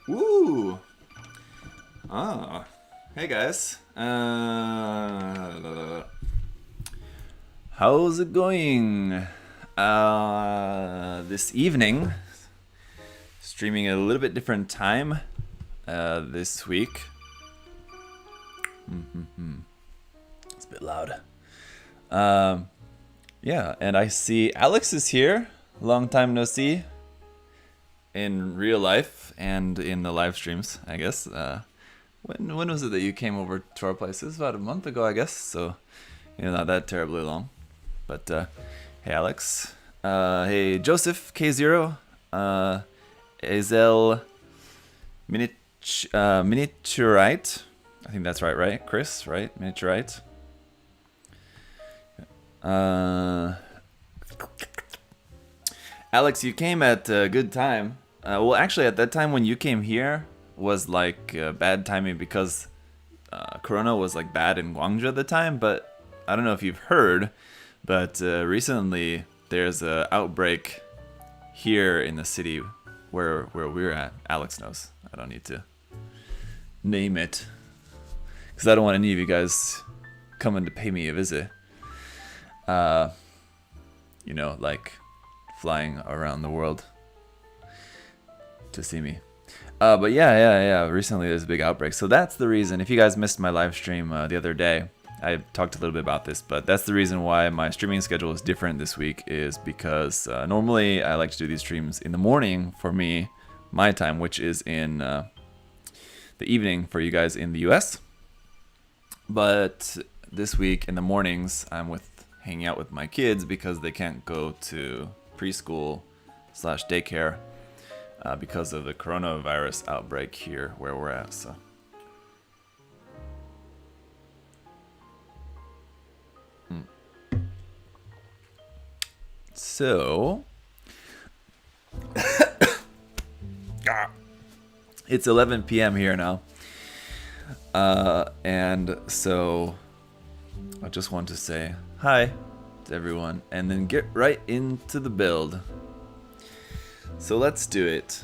Woo! Ah, hey guys. How's it going? This evening, streaming at a little bit different time this week. It's a bit loud. Yeah, and I see Alex is here. Long time no see. In real life and in the live streams, I guess. When was it that you came over to our place? It was about a month ago, I guess. So, not that terribly long. But hey, Alex. Hey, Joseph K0. Ezel Miniaturite. I think that's right? Chris, right? Miniaturite. Alex, you came at a good time. Well, actually, at that time when you came here was like bad timing because Corona was like bad in Guangzhou at the time. But I don't know if you've heard, but recently there's an outbreak here in the city where we're at. Alex knows. I don't need to name it because I don't want any of you guys coming to pay me a visit. Like flying around the world to see me. But yeah. Recently there's a big outbreak. So that's the reason. If you guys missed my live stream the other day, I talked a little bit about this, but that's the reason why my streaming schedule is different this week is because normally I like to do these streams in the morning for me, my time, which is in the evening for you guys in the US. But this week in the mornings, I'm hanging out with my kids because they can't go to preschool/daycare because of the coronavirus outbreak here where we're at. So it's 11 p.m. here now, and so I just want to say hi to everyone and then get right into the build. So let's do it.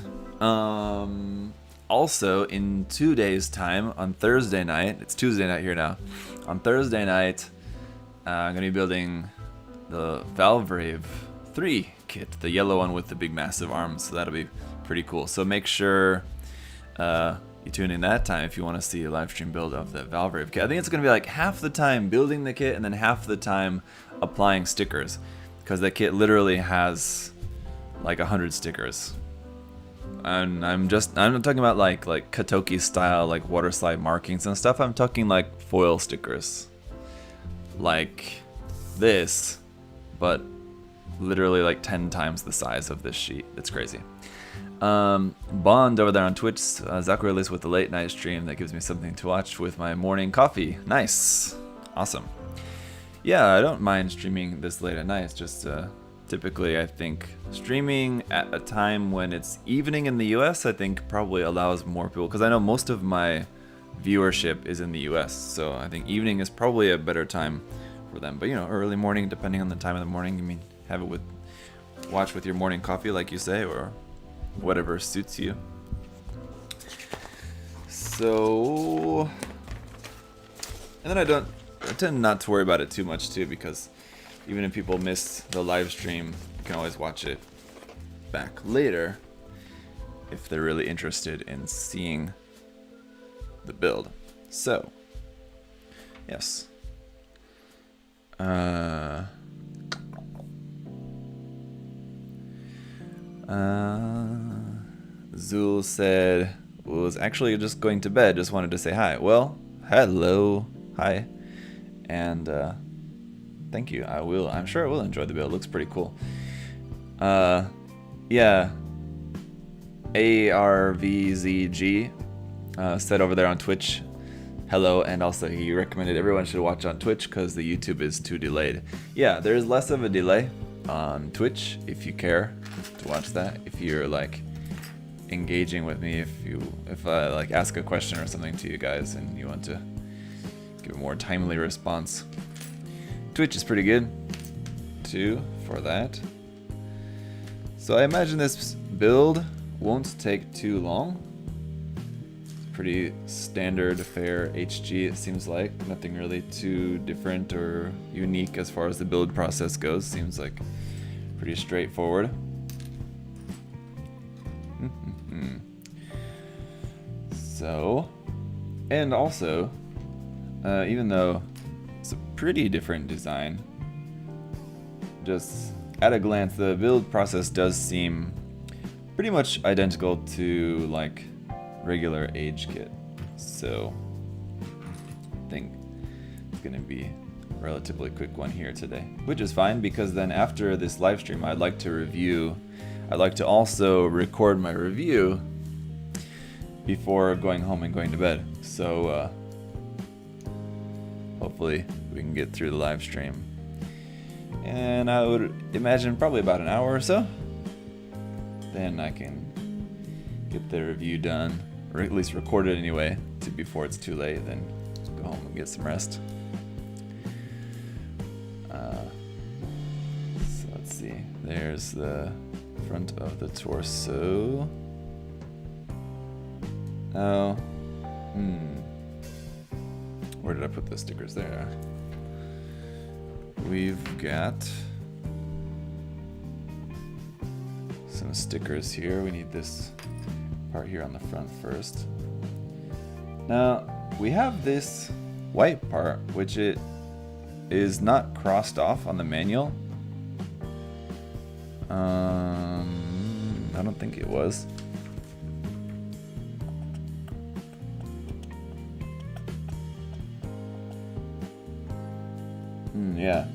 Also, in 2 days' time, on Thursday night, it's Tuesday night here now. On Thursday night, I'm going to be building the Valvrave 3 kit, the yellow one with the big massive arms. So that'll be pretty cool. So make sure you tune in that time if you want to see a live stream build of the Valvrave kit. I think it's going to be like half the time building the kit and then half the time applying stickers, because the kit literally has like 100 stickers. And I'm not talking about like Katoki style like water slide markings and stuff. I'm talking like foil stickers like this, but literally like 10 times the size of this sheet. It's crazy. Bond over there on Twitch, Zachary released with the late night stream that gives me something to watch with my morning coffee. Nice. Awesome. Yeah, I don't mind streaming this late at night. It's just typically I think streaming at a time when it's evening in the US I think probably allows more people, because I know most of my viewership is in the US, so I think evening is probably a better time for them. But early morning, depending on the time of the morning, have it watch with your morning coffee like you say, or whatever suits you. So, and then I tend not to worry about it too much too, because even if people miss the live stream, you can always watch it back later if they're really interested in seeing the build. So, yes. Zul said, was actually just going to bed, just wanted to say hi. Well, hello, hi, and thank you. I'm sure I will enjoy the build. It looks pretty cool. Yeah, ARVZG said over there on Twitch, hello, and also he recommended everyone should watch on Twitch because the YouTube is too delayed. Yeah, there's less of a delay on Twitch if you care to watch that. If you're like engaging with me, if I like ask a question or something to you guys and you want to give a more timely response, Twitch is pretty good too for that. So I imagine this build won't take too long. pretty standard fare HG, it seems like. Nothing really too different or unique as far as the build process goes. Seems like pretty straightforward. So, and also, even though it's a pretty different design, just at a glance, the build process does seem pretty much identical to like regular age kit. So I think it's gonna be a relatively quick one here today, which is fine because then after this live stream, I'd like to also record my review before going home and going to bed. So hopefully we can get through the live stream. And I would imagine probably about an hour or so. Then I can get the review done, or at least record it anyway, before it's too late, then go home and get some rest. So let's see, there's the front of the torso. Oh, where did I put the stickers there? We've got some stickers here. We need this part here on the front first. Now, we have this white part, which it is not crossed off on the manual. I don't think it was. Yeah.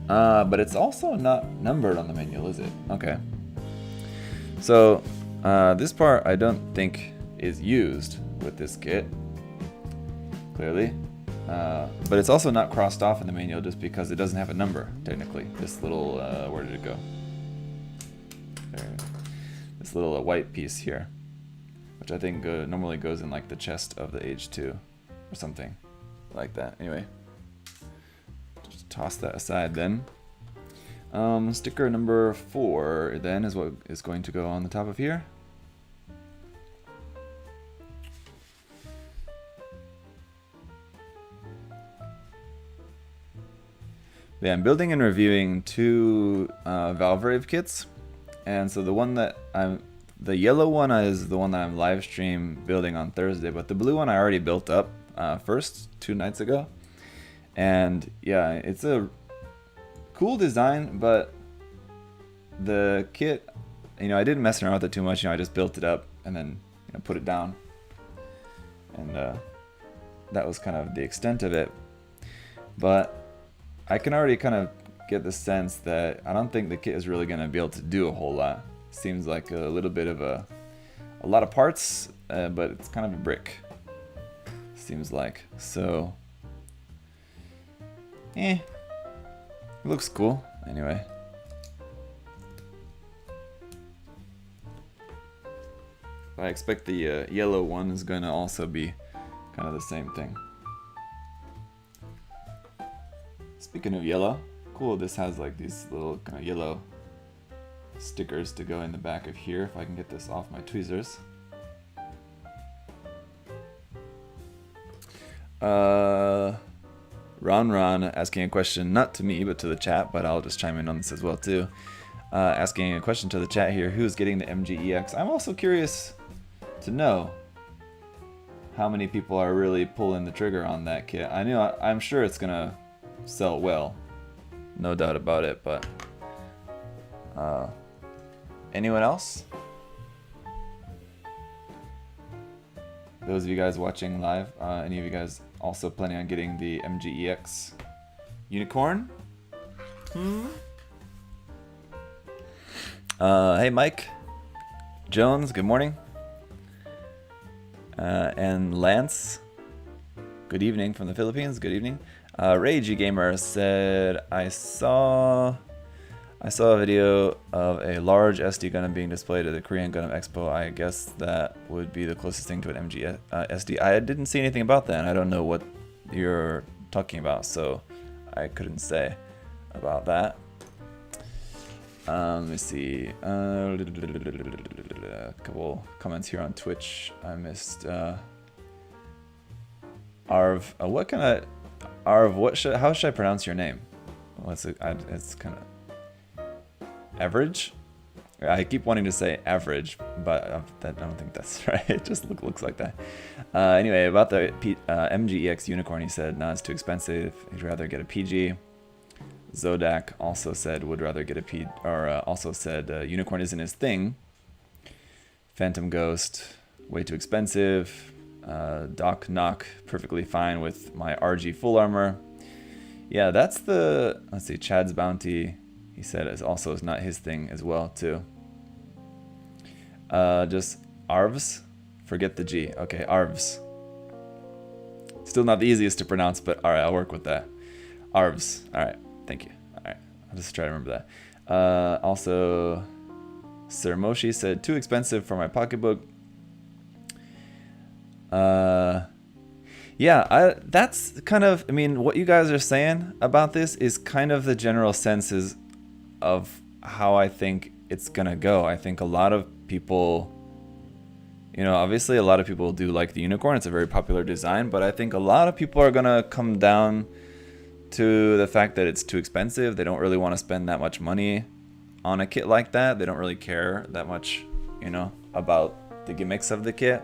But it's also not numbered on the manual, is it? Okay. So, this part I don't think is used with this kit, clearly. But it's also not crossed off in the manual just because it doesn't have a number, technically. This little, where did it go? There. This little white piece here, which I think normally goes in like the chest of the Age 2 or something like that. Anyway. Toss that aside then. Sticker number 4 then is what is going to go on the top of here. Yeah, I'm building and reviewing 2 Valvrave kits, and so the yellow one is the one that I'm live stream building on Thursday, but the blue one I already built up first 2 nights ago. And yeah, it's a cool design, but the kit, I didn't mess around with it too much. I just built it up and then put it down, and that was kind of the extent of it. But I can already kind of get the sense that I don't think the kit is really going to be able to do a whole lot. Seems like a little bit of a lot of parts, but it's kind of a brick. Seems like so. It looks cool, anyway. I expect the yellow one is going to also be kind of the same thing. Speaking of yellow, cool, this has like these little kind of yellow stickers to go in the back of here, if I can get this off my tweezers. Ron asking a question, not to me, but to the chat, but I'll just chime in on this as well too. Asking a question to the chat here, who's getting the MGEX? I'm also curious to know how many people are really pulling the trigger on that kit. I'm sure it's gonna sell well, no doubt about it, but anyone else? Those of you guys watching live, any of you guys also planning on getting the MGEX unicorn? Hey Mike Jones, good morning. And Lance, good evening from the Philippines, good evening. Ragey Gamer said, I saw a video of a large SD Gundam being displayed at the Korean Gundam Expo. I guess that would be the closest thing to an MG SD. I didn't see anything about that, and I don't know what you're talking about, so I couldn't say about that. Let me see. A couple comments here on Twitch. I missed. Arv. What kind of Arv? How should I pronounce your name? What's it? It's kind of average. I keep wanting to say average, but I don't think that's right. It just looks like that. Anyway, about the MGEX Unicorn, he said, "No, it's too expensive. He'd rather get a PG." Zodak also said would rather get a P, or also said Unicorn isn't his thing. Phantom Ghost, way too expensive. Doc Knock, perfectly fine with my RG full armor. Yeah, that's the, let's see, Chad's Bounty, he said is not his thing as well too. Just Arvs, forget the G. Okay, Arvs. Still not the easiest to pronounce, but all right, I'll work with that. Arvs, all right. Thank you. All right, I'll just try to remember that. Also, Sir Moshi said, too expensive for my pocketbook. Yeah, that's kind of, I mean, what you guys are saying about this is kind of the general senses of how I think it's going to go. I think a lot of people, you know, obviously a lot of people do like the Unicorn. It's a very popular design, but I think a lot of people are going to come down to the fact that it's too expensive. They don't really want to spend that much money on a kit like that. They don't really care that much, you know, about the gimmicks of the kit.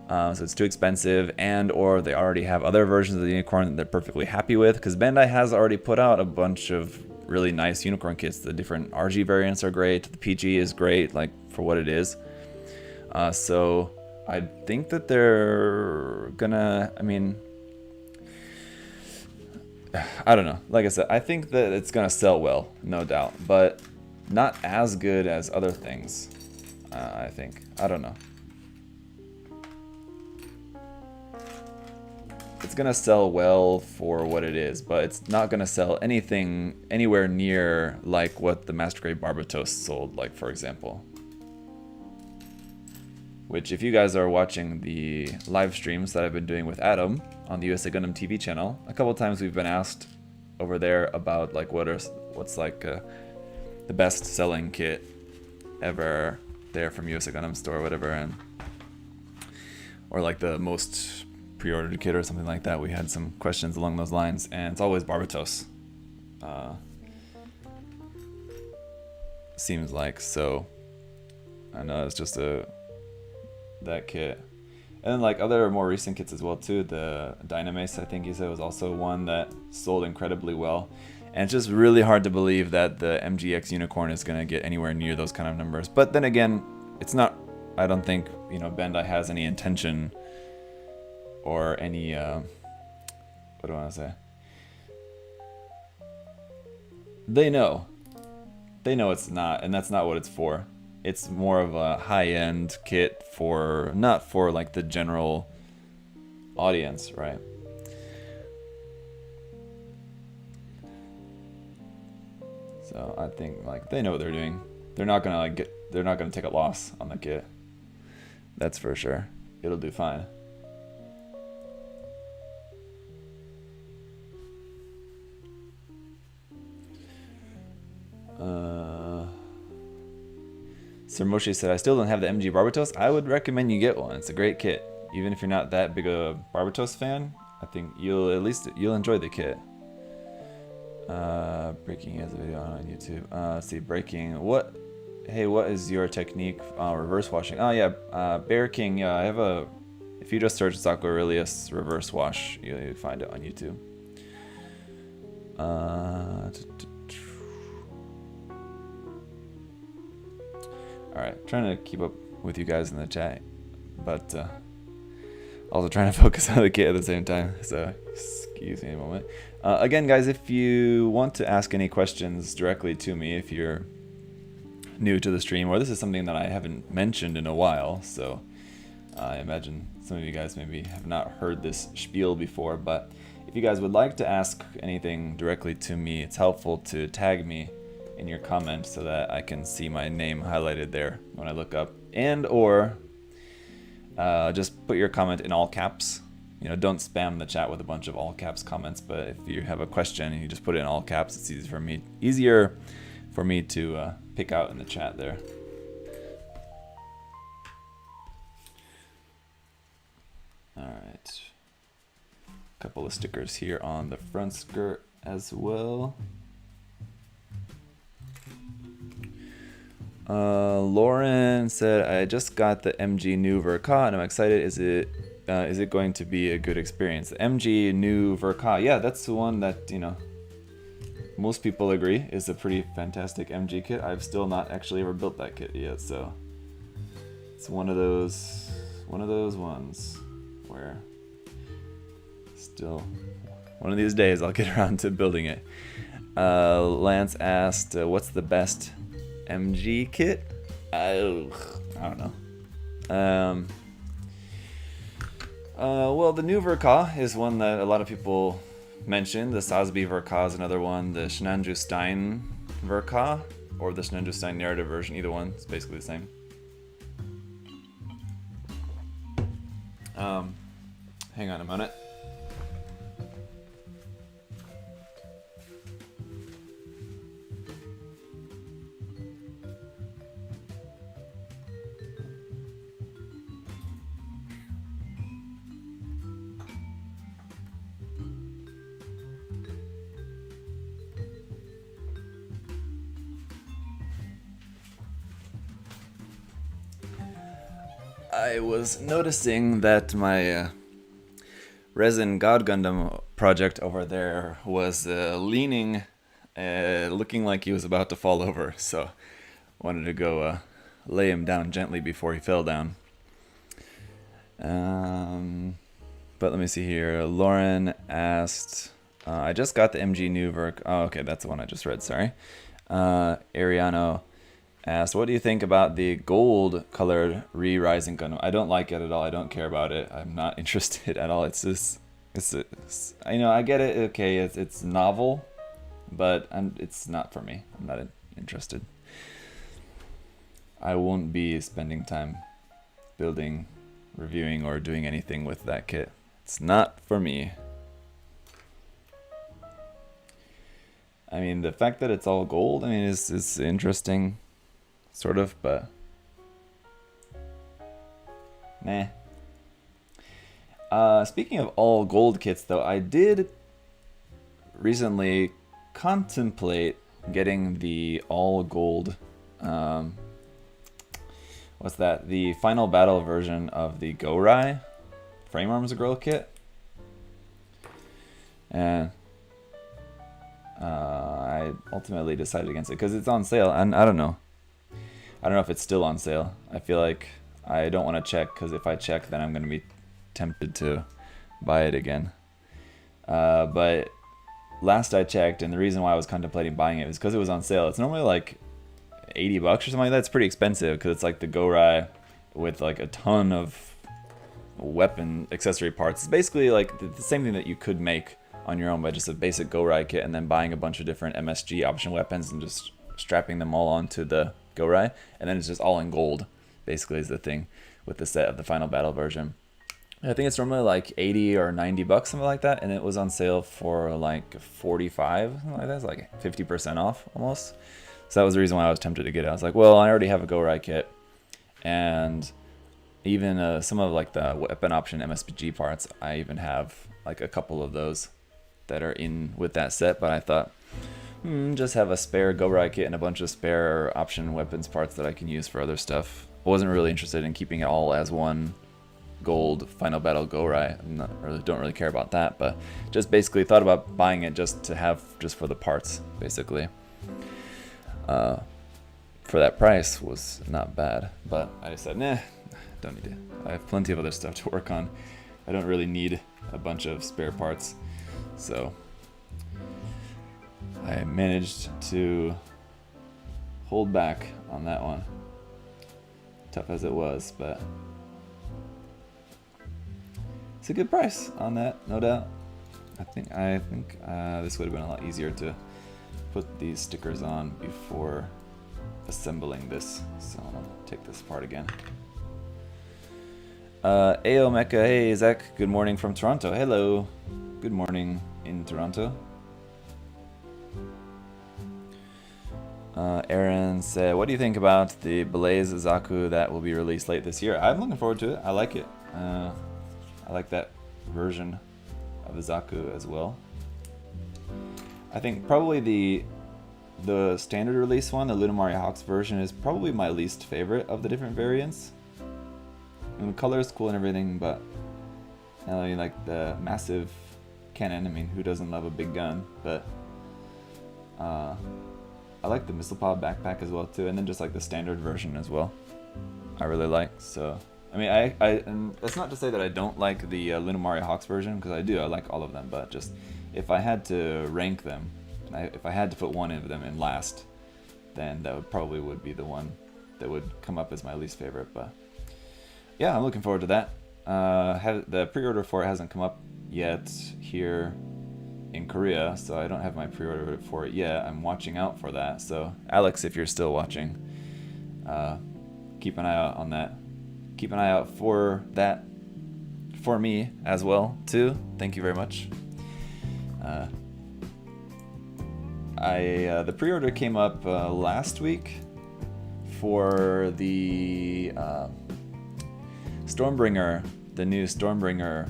So it's too expensive, and or they already have other versions of the Unicorn that they're perfectly happy with, because Bandai has already put out a bunch of really nice Unicorn kits. The different RG variants are great. The PG is great, like for what it is. So I think that they're gonna, I mean, I don't know. Like I said, I think that it's going to sell well, no doubt. But not as good as other things, I think. I don't know. It's going to sell well for what it is, but it's not going to sell anything anywhere near like what the Master Grade Barbatos sold, like for example. Which, if you guys are watching the live streams that I've been doing with Adam on the USA Gundam TV channel, a couple times we've been asked over there about like what's like the best selling kit ever there from USA Gundam Store or whatever, and or like the most pre-ordered kit or something like that. We had some questions along those lines, and it's always Barbatos. Seems like, so I know it's just that kit. And then like other more recent kits as well too. The Dynamace, I think you said, was also one that sold incredibly well. And it's just really hard to believe that the MGX Unicorn is going to get anywhere near those kind of numbers. But then again, it's not, I don't think, you know, Bandai has any intention or any, what do I want to say? They know it's not, and that's not what it's for. It's more of a high-end kit for, not for like the general audience, right? So I think like they know what they're doing. They're not gonna they're not gonna take a loss on the kit. That's for sure. It'll do fine. Sir Moshe said, I still don't have the MG Barbatos. I would recommend you get one. It's a great kit. Even if you're not that big a Barbatos fan, I think you'll enjoy the kit. Breaking has a video on YouTube. Let's see, breaking. What is your technique reverse washing? Oh yeah, Bear King. Yeah, I have a. If you just search Zaku Aurelius reverse wash, you'll find it on YouTube. Alright, trying to keep up with you guys in the chat, but also trying to focus on the kit at the same time, so excuse me a moment. Again, guys, if you want to ask any questions directly to me, if you're new to the stream, or this is something that I haven't mentioned in a while, so I imagine some of you guys maybe have not heard this spiel before, but if you guys would like to ask anything directly to me, it's helpful to tag me in your comment so that I can see my name highlighted there when I look up, and or just put your comment in all caps. You know, don't spam the chat with a bunch of all caps comments, but if you have a question and you just put it in all caps, it's easier for me to pick out in the chat there. Alright. Couple of stickers here on the front skirt as well. Lauren said, I just got the MG new Verka and I'm excited. Is it going to be a good experience? The MG new Verka, yeah, that's the one that, you know, most people agree is a pretty fantastic MG kit. I've still not actually ever built that kit yet, so it's one of those ones where still one of these days I'll get around to building it. Lance asked, what's the best MG kit? I don't know. Well, the new Verka is one that a lot of people mentioned. The Sasbi Verka is another one. The Shinanju Stein Verka, or the Shinanju Stein narrative version, either one. It's basically the same. Hang on a minute. I was noticing that my resin God Gundam project over there was leaning, looking like he was about to fall over, so wanted to go lay him down gently before he fell down. But let me see here. Lauren asked, I just got the MG new Verk. Oh, okay, that's the one I just read, sorry. Ariano asked, what do you think about the gold colored Re-Rising Gundam? I don't like it at all. I don't care about it. I'm not interested at all. It's just, it's you know, I get it. Okay, it's novel, but it's not for me. I'm not interested. I won't be spending time building, reviewing, or doing anything with that kit. It's not for me. I mean, the fact that it's all gold, I mean, is interesting. Sort of, but nah. Speaking of all gold kits, though, I did recently contemplate getting the all gold, what's that? The final battle version of the Go-Rai Frame Arms Girl kit. And I ultimately decided against it because it's on sale, and I don't know. I don't know if it's still on sale. I feel like I don't want to check, because if I check, then I'm going to be tempted to buy it again. But last I checked, and the reason why I was contemplating buying it was because it was on sale. It's normally like $80 or something like that. It's pretty expensive because it's like the Go-Rai with like a ton of weapon accessory parts. It's basically like the same thing that you could make on your own by just a basic Go-Rai kit and then buying a bunch of different MSG option weapons and just strapping them all onto the Go-Rai, and then it's just all in gold, basically, is the thing with the set of the final battle version. I think it's normally like 80 or 90 bucks, something like that, and it was on sale for like 45, something like that. It's like 50% off almost. So that was the reason why I was tempted to get it. I was like, well, I already have a Go-Rai kit, and even some of like the weapon option MSG parts, I even have like a couple of those that are in with that set, but I thought, just have a spare Go-Rai kit and a bunch of spare option weapons parts that I can use for other stuff. I wasn't really interested in keeping it all as one gold final battle Go-Rai. Don't really care about that, but just basically thought about buying it just to have just for the parts, basically. For that price was not bad, but I decided, nah, don't need it. I have plenty of other stuff to work on. I don't really need a bunch of spare parts, so I managed to hold back on that one, tough as it was, but it's a good price on that, no doubt. I think this would have been a lot easier to put these stickers on before assembling this, so I'll take this apart again. Ayo Mecha, hey Zach, good morning from Toronto. Hello, good morning in Toronto. Aaron said, what do you think about the Blaze Zaku that will be released late this year? I'm looking forward to it. I like it. I like that version of the Zaku as well. I think probably the standard release one, the Lunamari Hawks version, is probably my least favorite of the different variants. And the color is cool and everything, but I mean, like the massive cannon. I mean, who doesn't love a big gun? But I like the missile pod backpack as well too, and then just like the standard version as well. I really like. So I mean, and that's not to say that I don't like the Lunamari Hawks version, because I do. I like all of them, but just if I had to rank them, if I had to put one of them in last, then that would probably be the one that would come up as my least favorite. But yeah, I'm looking forward to that. The pre-order for it hasn't come up yet here in Korea, so I don't have my pre-order for it yet. I'm watching out for that. So Alex, if you're still watching, keep an eye out on that. Keep an eye out for that for me as well too. Thank you very much. The pre-order came up last week for the Stormbringer, the new Stormbringer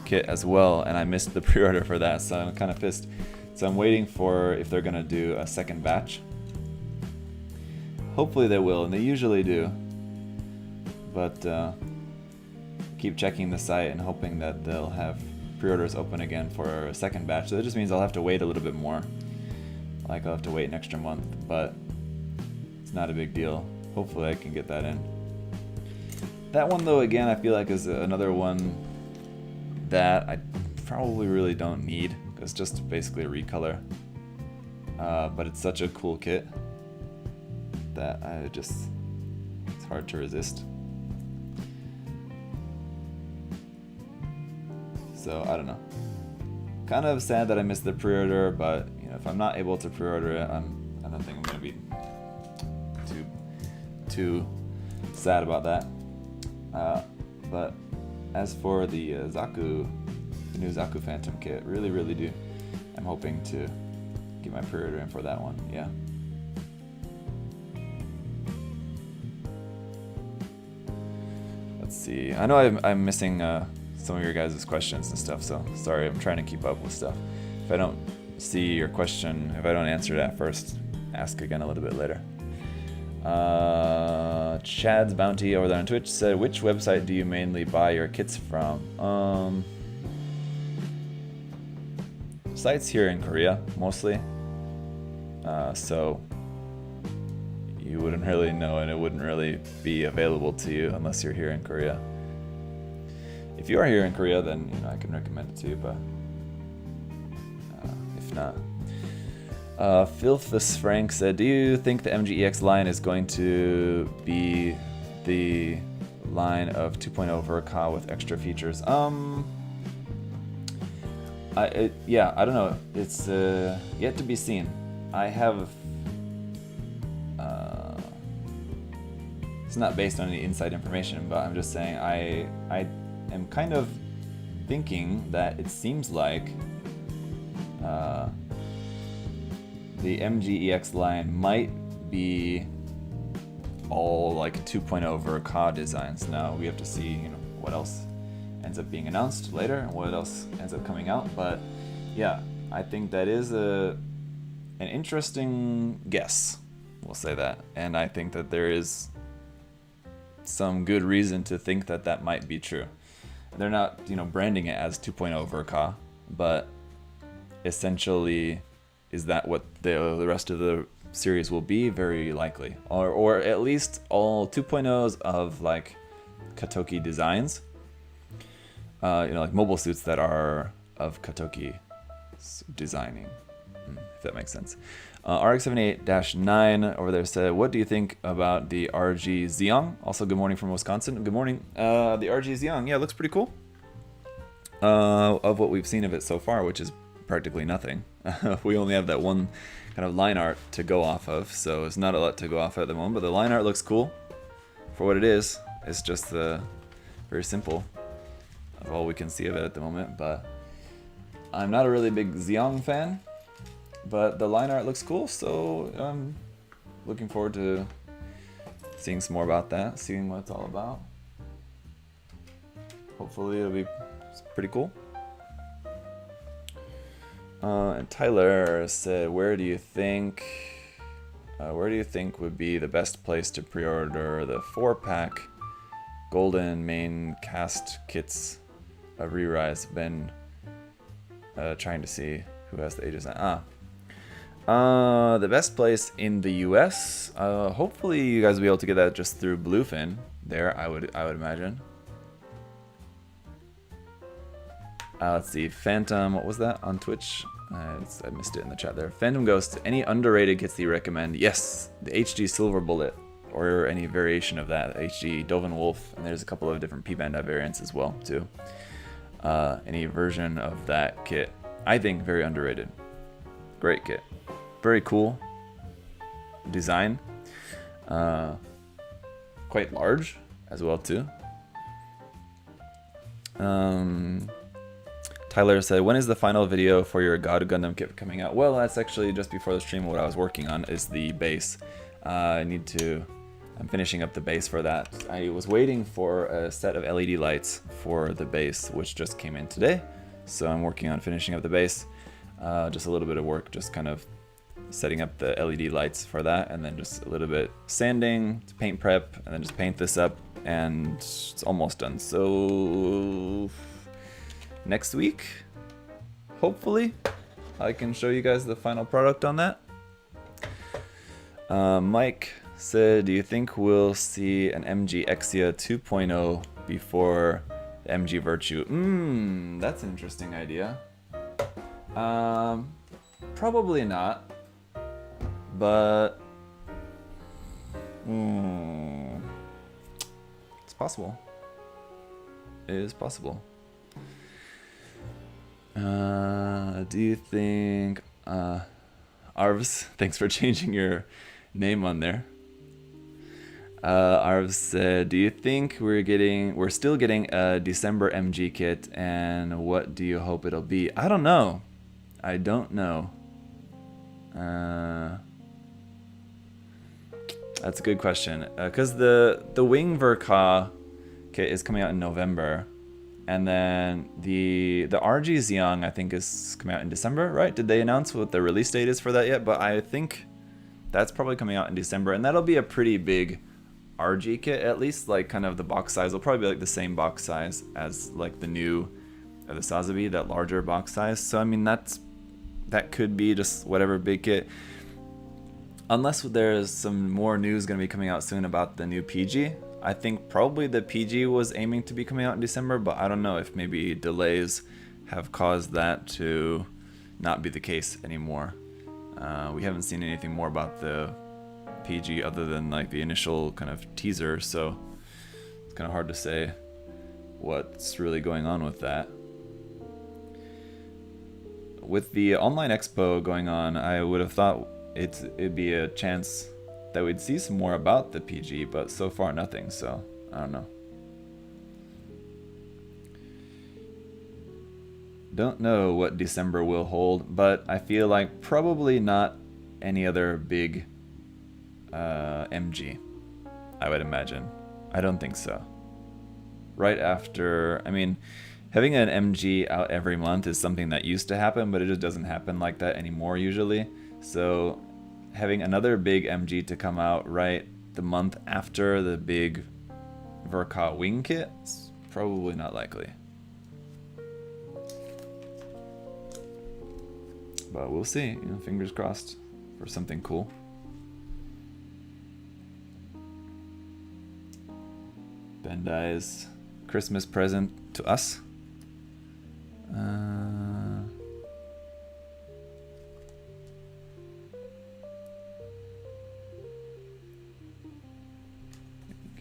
kit as well, and I missed the pre-order for that, so I'm kind of pissed. So I'm waiting for if they're gonna do a second batch. Hopefully they will, and they usually do. But keep checking the site and hoping that they'll have pre-orders open again for a second batch. So that just means I'll have to wait a little bit more. Like I'll have to wait an extra month, but it's not a big deal. Hopefully I can get that in. That one though, again, I feel like is another one that I probably really don't need. It's just basically a recolor. But it's such a cool kit that it's hard to resist. So I don't know. Kind of sad that I missed the pre-order, but you know, if I'm not able to pre-order it, I don't think I'm gonna be too sad about that. But as for the Zaku, the new Zaku Phantom kit, really do. I'm hoping to get my pre-order in for that one. Yeah. Let's see. I know I'm missing some of your guys' questions and stuff, so sorry. I'm trying to keep up with stuff. If I don't see your question, if I don't answer it at first, ask again a little bit later. Chad's Bounty over there on Twitch said, which website do you mainly buy your kits from? Sites here in Korea, mostly. So you wouldn't really know, and it wouldn't really be available to you unless you're here in Korea. If you are here in Korea, then you know I can recommend it to you, but if not. Filthus Frank said, do you think the MGEX line is going to be the line of 2.0 Verka with extra features? Yeah, I don't know. It's yet to be seen. I have... it's not based on any inside information, but I'm just saying I am kind of thinking that it seems like the MGEX line might be all like 2.0 Verka designs. Now we have to see, you know, what else ends up being announced later and what else ends up coming out. But yeah, I think that is an interesting guess. We'll say that, and I think that there is some good reason to think that that might be true. They're not, you know, branding it as 2.0 Verka, but essentially, is that what the rest of the series will be? Very likely, or at least all 2.0s of like Katoki designs. You know, like mobile suits that are of Katoki designing, if that makes sense. RX78-9 over there said, what do you think about the RG Zeong? Also, good morning from Wisconsin. Good morning. The RG Zeong, yeah, looks pretty cool. Of what we've seen of it so far, which is practically nothing. We only have that one kind of line art to go off of, so it's not a lot to go off at the moment, but the line art looks cool for what it is. It's just very simple of all we can see of it at the moment, but I'm not a really big Zeong fan. But the line art looks cool, so I'm looking forward to seeing some more about that, seeing what it's all about. Hopefully it'll be pretty cool. And Tyler said, where do you think would be the best place to pre-order the 4-pack golden main cast kits of Re-Rise? Been trying to see who has the ages. The best place in the US. Hopefully you guys will be able to get that just through Bluefin. There, I would imagine. Let's see, Phantom, what was that on Twitch? I missed it in the chat there. Phantom Ghost, any underrated kits that you recommend? Yes, the HG Silver Bullet, or any variation of that, HG Dovin Wolf, and there's a couple of different P-Bandai variants as well, too. Any version of that kit, I think very underrated. Great kit. Very cool design. Quite large as well, too. Tyler said, when is the final video for your God Gundam kit coming out? Well, that's actually just before the stream. What I was working on is the base. I'm finishing up the base for that. I was waiting for a set of LED lights for the base, which just came in today. So I'm working on finishing up the base. Just a little bit of work, just kind of setting up the LED lights for that, and then just a little bit sanding, paint prep, and then just paint this up, and it's almost done. So next week, hopefully, I can show you guys the final product on that. Mike said, do you think we'll see an MG Exia 2.0 before the MG Virtue? That's an interesting idea. Probably not, but it's possible. It is possible. Do you think Arvs, thanks for changing your name on there. Arvs said, do you think we're still getting a December MG kit, and what do you hope it'll be? I don't know. I don't know. That's a good question, because the Wing Verka kit is coming out in November. And then the RG Xiang, I think, is coming out in December, right? Did they announce what the release date is for that yet? But I think that's probably coming out in December, and that'll be a pretty big RG kit, at least. Like, kind of the box size will probably be like the same box size as like the new, the Sazabi, that larger box size. So I mean, that could be just whatever big kit, unless there's some more news going to be coming out soon about the new PG. I think probably the PG was aiming to be coming out in December, but I don't know if maybe delays have caused that to not be the case anymore. We haven't seen anything more about the PG other than like the initial kind of teaser, so it's kind of hard to say what's really going on with that. With the online expo going on, I would have thought it'd be a chance that we'd see some more about the PG, but so far nothing, so I don't know. Don't know what December will hold, but I feel like probably not any other big MG, I would imagine. I don't think so. Right after, I mean, having an MG out every month is something that used to happen, but it just doesn't happen like that anymore usually. So having another big MG to come out right the month after the big Verka wing kit is probably not likely. But we'll see, you know, fingers crossed for something cool. Bandai's Christmas present to us.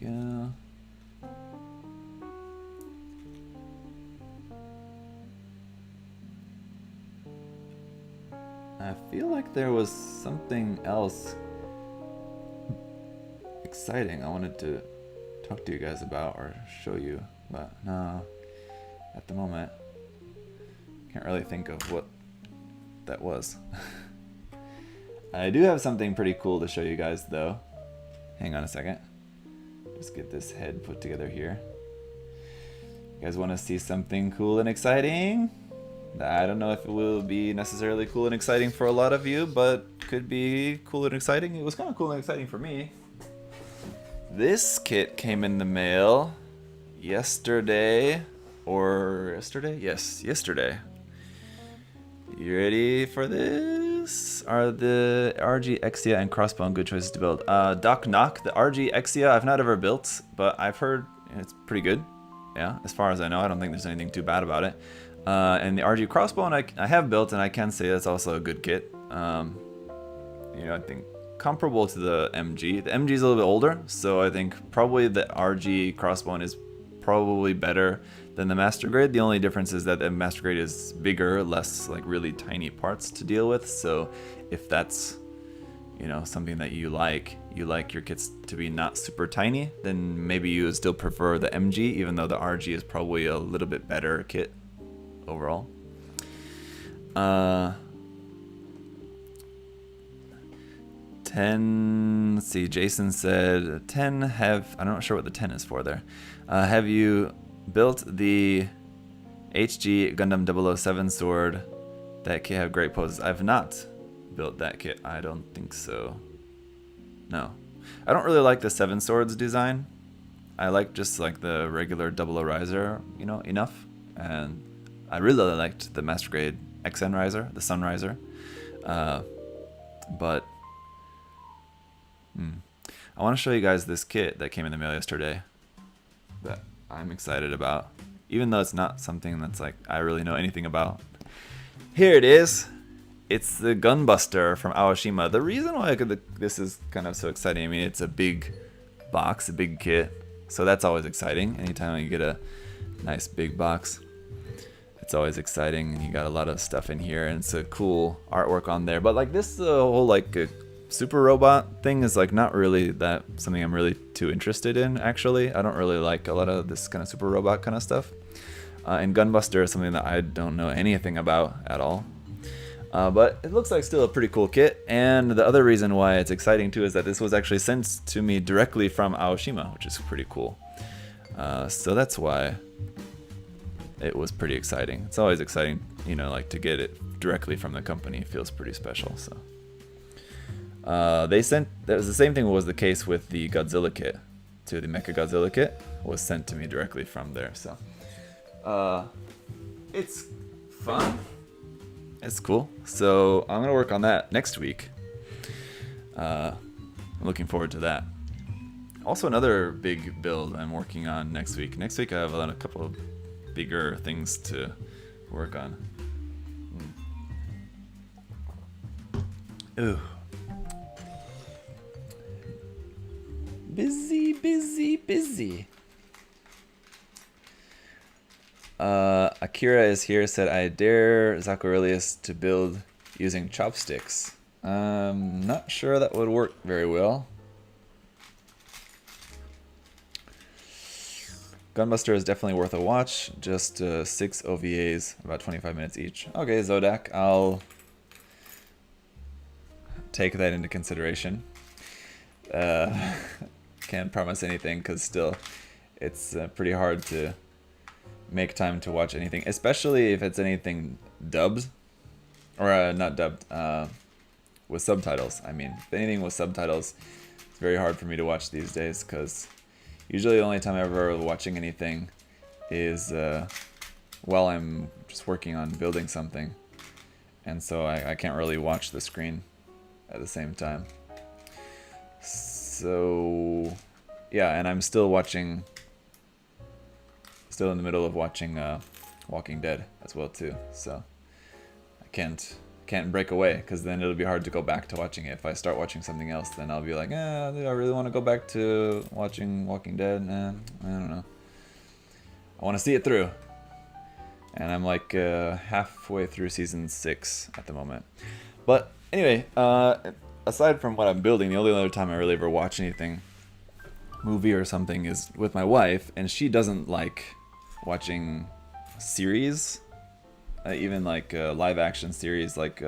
Go. I feel like there was something else exciting I wanted to talk to you guys about or show you, but no, at the moment can't really think of what that was. I do have something pretty cool to show you guys, though. Hang on a second. Just get this head put together here. You guys want to see something cool and exciting? I don't know if it will be necessarily cool and exciting for a lot of you, but could be cool and exciting. It was kind of cool and exciting for me. This kit came in the mail yesterday. Or yesterday? Yes, yesterday. You ready for this? Are the RG Exia and Crossbone good choices to build? Doc Knock, the RG Exia I've not ever built, but I've heard it's pretty good. Yeah, as far as I know, I don't think there's anything too bad about it. And the RG Crossbone I have built, and I can say that's also a good kit. You know, I think comparable to the MG. The MG is a little bit older, so I think probably the RG Crossbone is probably better than the Master Grade. The only difference is that the Master Grade is bigger, less like really tiny parts to deal with. So if that's, you know, something that you like your kits to be not super tiny, then maybe you would still prefer the MG, even though the RG is probably a little bit better kit overall. Let's see, Jason said 10 I'm not sure what the 10 is for there. Have you built the HG Gundam 007 sword? That kit have great poses. I've not built that kit. I don't think so. No. I don't really like the 7 swords design. I like just like the regular 00 riser, you know, enough. And I really liked the Master Grade XN riser, the Sun riser. But I want to show you guys this kit that came in the mail yesterday that I'm excited about, even though it's not something that's like I really know anything about. Here it is. It's the Gunbuster from Aoshima. The reason why this is kind of so exciting, I mean, it's a big box, a big kit, so that's always exciting. Anytime you get a nice big box, it's always exciting, and you got a lot of stuff in here, and it's a cool artwork on there. But like this whole like super robot thing is like not really that something I'm really too interested in, actually. I don't really like a lot of this kind of super robot kind of stuff. And Gunbuster is something that I don't know anything about at all. But it looks like still a pretty cool kit. And the other reason why it's exciting too is that this was actually sent to me directly from Aoshima, which is pretty cool. So that's why it was pretty exciting. It's always exciting, you know, like to get it directly from the company. It feels pretty special. So that was the same thing was the case with the Godzilla kit too. The Mecha Godzilla kit was sent to me directly from there. So it's fun. It's cool. So I'm gonna work on that next week. I'm looking forward to that. Also, another big build I'm working on next week. Next week I have a couple of bigger things to work on. Ooh. Busy, busy, busy. Akira is here, said, I dare Zachaurelius to build using chopsticks. Not sure that would work very well. Gunbuster is definitely worth a watch. Just 6 OVAs, about 25 minutes each. Okay, Zodak, I'll take that into consideration. Can't promise anything because still it's pretty hard to make time to watch anything, especially if it's anything dubbed or not dubbed, with subtitles. I mean, if anything with subtitles, it's very hard for me to watch these days because usually the only time I'm ever watching anything is while I'm just working on building something, and so I can't really watch the screen at the same time. So yeah, and I'm still in the middle of watching Walking Dead as well too, so I can't break away because then it'll be hard to go back to watching it. If I start watching something else, then I'll be like, do I really want to go back to watching Walking Dead? I don't know. I want to see it through, and I'm like halfway through season 6 at the moment. But anyway, aside from what I'm building, the only other time I really ever watch anything, movie or something, is with my wife, and she doesn't like watching series, even like live action series like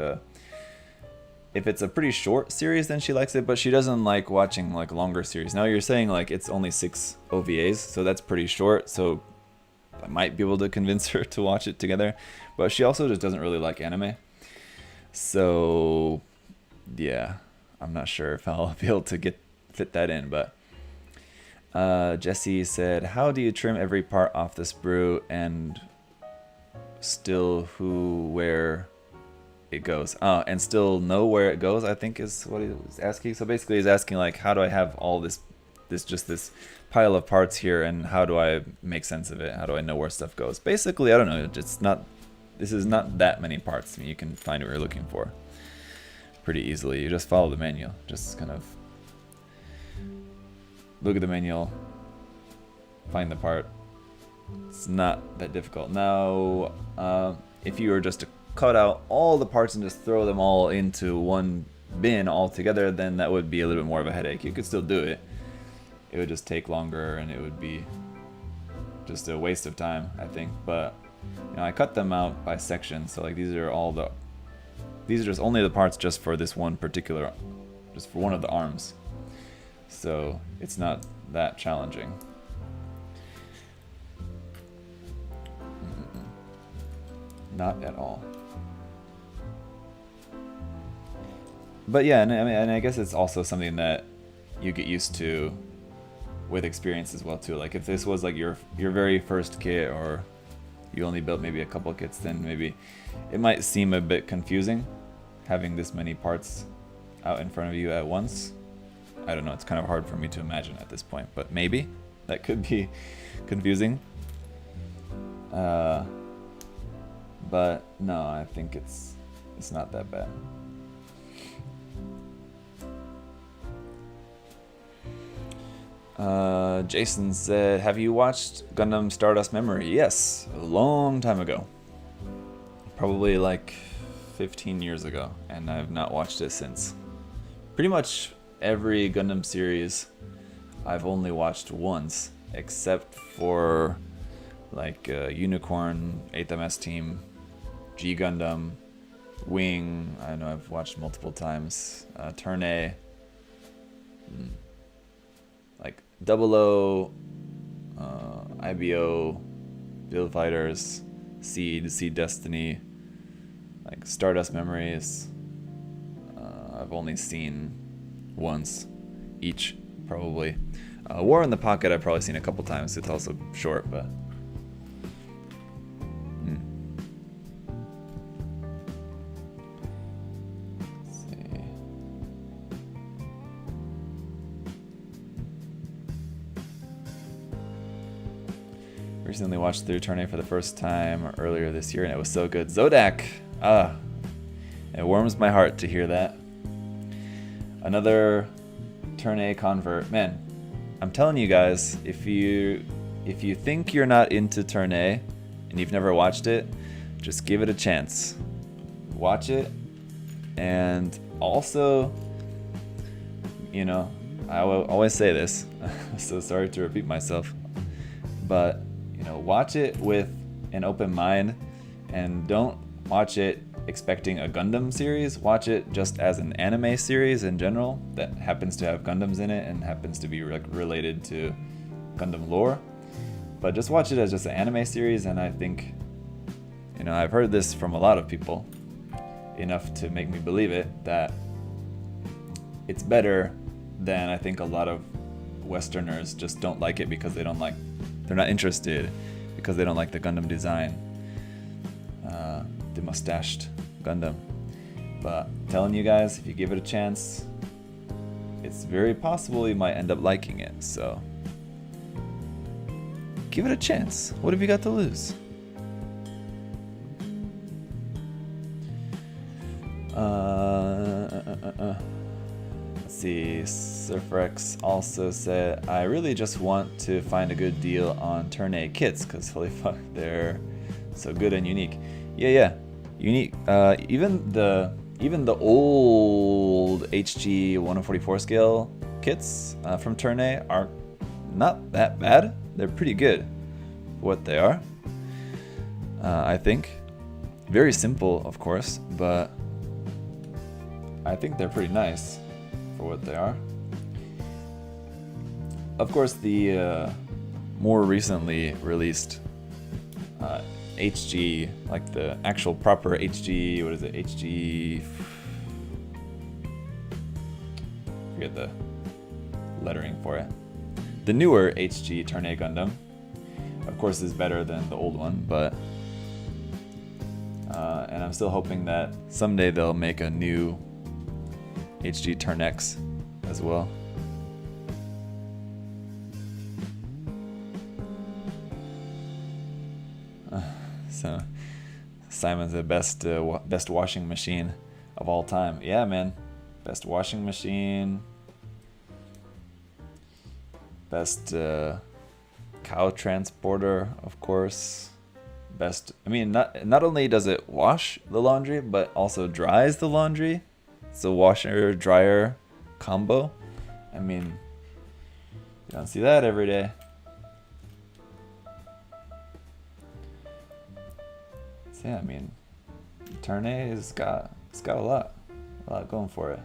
if it's a pretty short series, then she likes it, but she doesn't like watching like longer series. Now you're saying like it's only 6 OVAs, so that's pretty short, so I might be able to convince her to watch it together. But she also just doesn't really like anime. So yeah, I'm not sure if I'll be able to fit that in, but Jesse said, how do you trim every part off the sprue and still where it goes? And still know where it goes, I think is what he was asking. So basically he's asking like, how do I have all this pile of parts here, and how do I make sense of it? How do I know where stuff goes? Basically, I don't know, this is not that many parts. I mean, you can find what you're looking for pretty easily. You just follow the manual, just kind of look at the manual, find the part. It's not that difficult. Now, if you were just to cut out all the parts and just throw them all into one bin all together, then that would be a little bit more of a headache. You could still do it. It would just take longer, and it would be just a waste of time, I think. But you know, I cut them out by section, so like these are just only the parts just for this one particular, just for one of the arms. So it's not that challenging. Not at all. But yeah, and I guess it's also something that you get used to with experience as well too. Like if this was like your very first kit, or you only built maybe a couple kits, then maybe it might seem a bit confusing having this many parts out in front of you at once. I don't know, it's kind of hard for me to imagine at this point, but maybe that could be confusing. But no, I think it's not that bad. Jason said, have you watched Gundam Stardust Memory? Yes, a long time ago. Probably like 15 years ago, and I've not watched it since. Pretty much every Gundam series I've only watched once, except for like Unicorn, 8th MS Team, G Gundam, Wing, I know I've watched multiple times, Turn A, like 00, IBO, Build Fighters, Seed Destiny, like Stardust Memories, I've only seen once each, probably. War in the Pocket I've probably seen a couple times. It's also short, but let's see. Recently watched through Turn A for the first time earlier this year, and it was so good. Zodak! It warms my heart to hear that. Another Turn A convert. Man, I'm telling you guys, if you think you're not into Turn A and you've never watched it, just give it a chance. Watch it, and also, you know, I will always say this, so sorry to repeat myself, but you know, watch it with an open mind, and don't watch it expecting a Gundam series. Watch it just as an anime series in general that happens to have Gundams in it and happens to be related to Gundam lore. But just watch it as just an anime series, and I think, you know, I've heard this from a lot of people, enough to make me believe it, that it's better than I think a lot of Westerners just don't like it because they're not interested because they don't like the Gundam design. The mustached Gundam. But I'm telling you guys, if you give it a chance, it's very possible you might end up liking it. So give it a chance. What have you got to lose? Let's see. Surfrex also said, I really just want to find a good deal on Turn A kits because holy fuck, they're so good and unique. Yeah. Unique. Even the old HG 144 scale kits from Turn A are not that bad. They're pretty good for what they are. I think very simple, of course, but I think they're pretty nice for what they are. Of course, the more recently released HG, like the actual proper HG, what is it? HG. Forget the lettering for it. The newer HG Turn A Gundam, of course, is better than the old one, but and I'm still hoping that someday they'll make a new HG Turn X as well. So Simon's the best washing machine of all time. Yeah, man, best washing machine, best cow transporter, of course. Best. I mean, not only does it wash the laundry, but also dries the laundry. It's a washer dryer combo. I mean, you don't see that every day. So yeah, I mean, Turn A has got a lot going for it.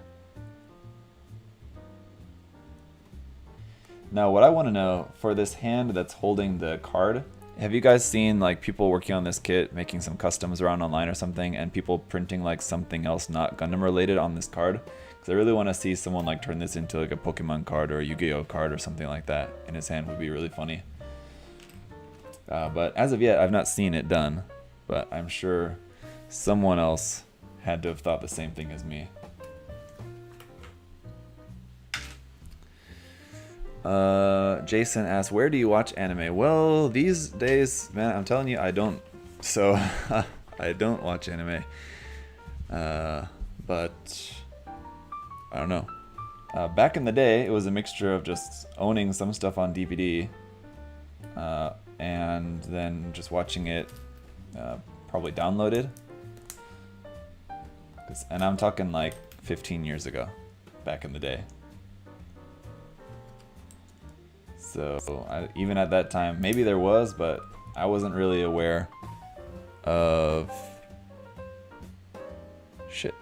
Now, what I want to know for this hand that's holding the card, have you guys seen like people working on this kit, making some customs around online or something, and people printing like something else not Gundam related on this card? Because I really want to see someone like turn this into like a Pokemon card or a Yu-Gi-Oh card or something like that in his hand. Would be really funny. But as of yet, I've not seen it done, but I'm sure someone else had to have thought the same thing as me. Jason asks, where do you watch anime? Well, these days, man, I'm telling you, I don't. So, I don't watch anime. But, I don't know. Back in the day, it was a mixture of just owning some stuff on DVD, and then just watching it, probably downloaded. And I'm talking like 15 years ago, back in the day. So even at that time, maybe there was, but I wasn't really aware of shit.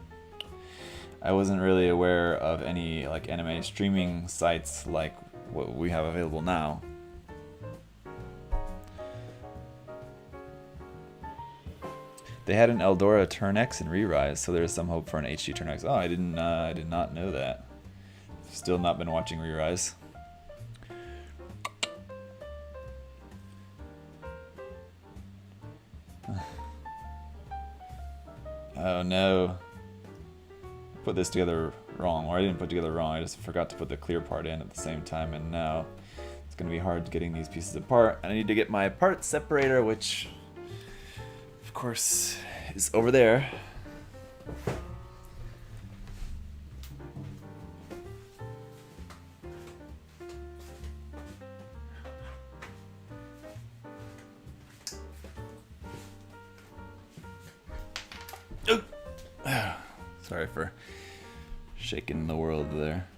I wasn't really aware of any like anime streaming sites like what we have available now. They had an Eldora Turn X and Re-Rise, so there's some hope for an HG Turn X. Oh, I did not know that. Still not been watching Re-Rise. Oh no. I put this together wrong, or I didn't put together wrong, I just forgot to put the clear part in at the same time, and now it's going to be hard getting these pieces apart. I need to get my part separator, which of course is over there. Sorry for shaking the world there.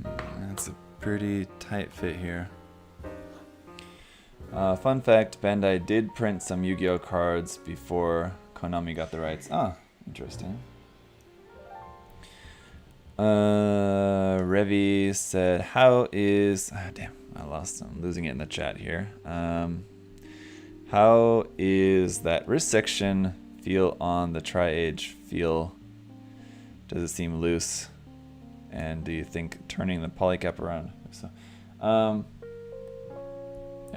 That's a pretty tight fit here. Fun fact, Bandai did print some Yu-Gi-Oh cards before Konami got the rights. Ah, interesting. Revi said, how is... Ah, damn, I lost. I'm losing it in the chat here. How is that wrist section feel on the Tri-Age feel? Does it seem loose? And do you think turning the polycap around? So, I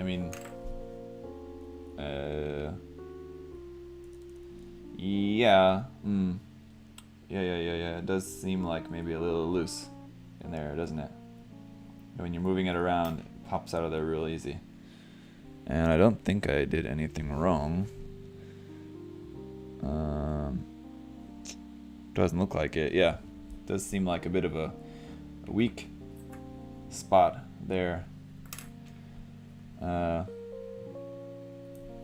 mean, yeah. Yeah. It does seem like maybe a little loose in there, doesn't it? When you're moving it around, it pops out of there real easy. And I don't think I did anything wrong. Doesn't look like it. Yeah, it does seem like a bit of a weak spot there.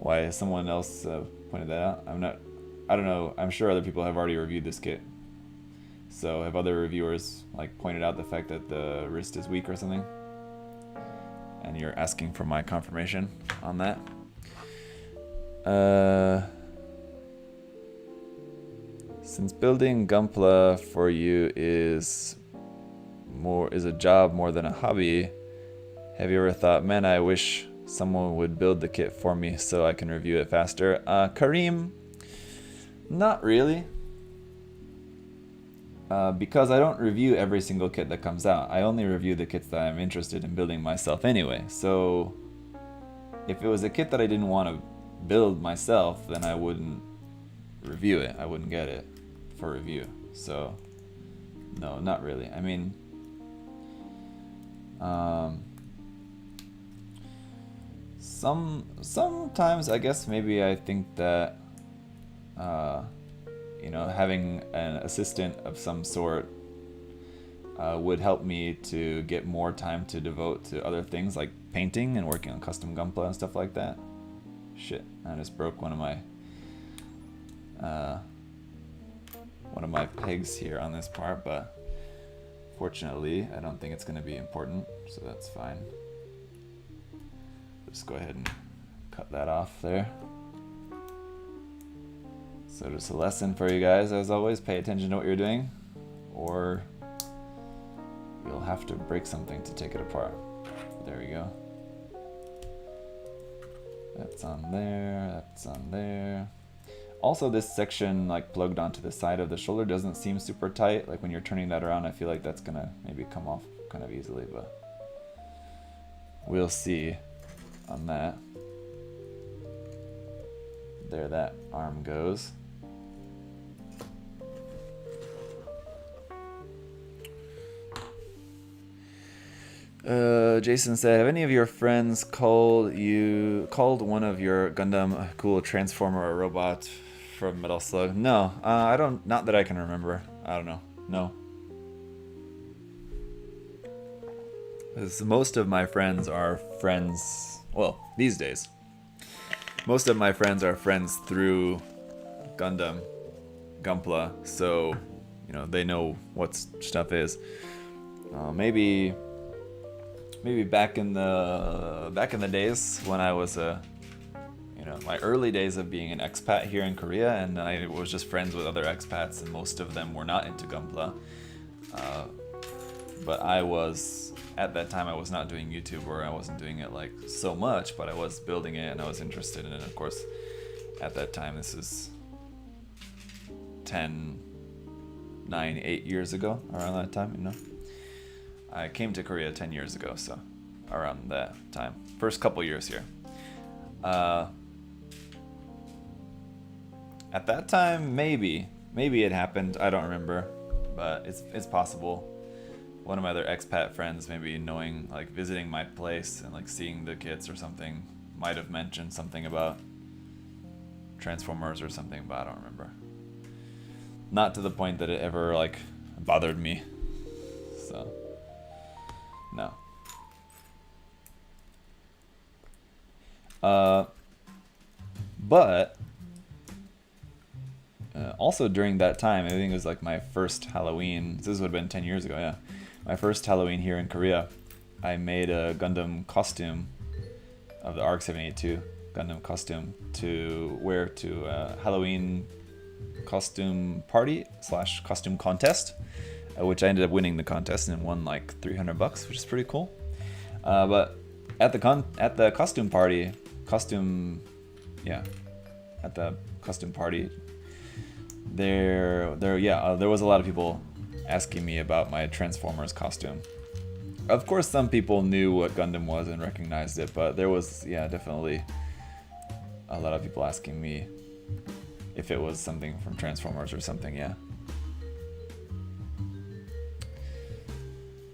Why has someone else pointed that out? I don't know. I'm sure other people have already reviewed this kit. So have other reviewers like pointed out the fact that the wrist is weak or something? and you're asking for my confirmation on that. Since building Gunpla for you is a job more than a hobby, have you ever thought, man, I wish someone would build the kit for me so I can review it faster? Kareem, not really. Because I don't review every single kit that comes out. I only review the kits that I'm interested in building myself anyway. So if it was a kit that I didn't want to build myself, then I wouldn't review it. I wouldn't get it for review. So no, not really. I mean, sometimes I guess maybe I think that you know, having an assistant of some sort would help me to get more time to devote to other things like painting and working on custom Gunpla and stuff like that. Shit, I just broke one of my pegs here on this part, but fortunately I don't think it's going to be important, so that's fine. Just go ahead and cut that off there. So just a lesson for you guys, as always, pay attention to what you're doing, or you'll have to break something to take it apart. There we go. That's on there, that's on there. Also, this section, like, plugged onto the side of the shoulder doesn't seem super tight. Like, when you're turning that around, I feel like that's gonna maybe come off kind of easily, but we'll see on that. There that arm goes. Jason said, have any of your friends called one of your Gundam a cool transformer or robot from Metal Slug? No, I don't, not that I can remember. I don't know. No. Because most of my friends are friends, well, these days. Most of my friends are friends through Gunpla, so, you know, they know what stuff is. Maybe back in the days when I was you know, my early days of being an expat here in Korea, and I was just friends with other expats, and most of them were not into Gunpla. But at that time I was not doing YouTube, or I wasn't doing it like so much, but I was building it and I was interested in it. Of course, at that time, this is 8 years ago, around that time, you know. I came to Korea 10 years ago, so around that time. First couple years here. At that time, maybe it happened. I don't remember, but it's possible. One of my other expat friends, maybe knowing, like, visiting my place and like seeing the kits or something, might have mentioned something about Transformers or something, but I don't remember. Not to the point that it ever like bothered me. So no. But also during that time, I think it was like my first Halloween. This would have been 10 years ago, yeah. My first Halloween here in Korea, I made a Gundam costume of the ARC-782 Gundam costume to wear to a Halloween costume party / costume contest, which I ended up winning the contest and won like $300, which is pretty cool. But at the costume party, there was a lot of people asking me about my Transformers costume. Of course, some people knew what Gundam was and recognized it, but there was, definitely a lot of people asking me if it was something from Transformers or something, yeah.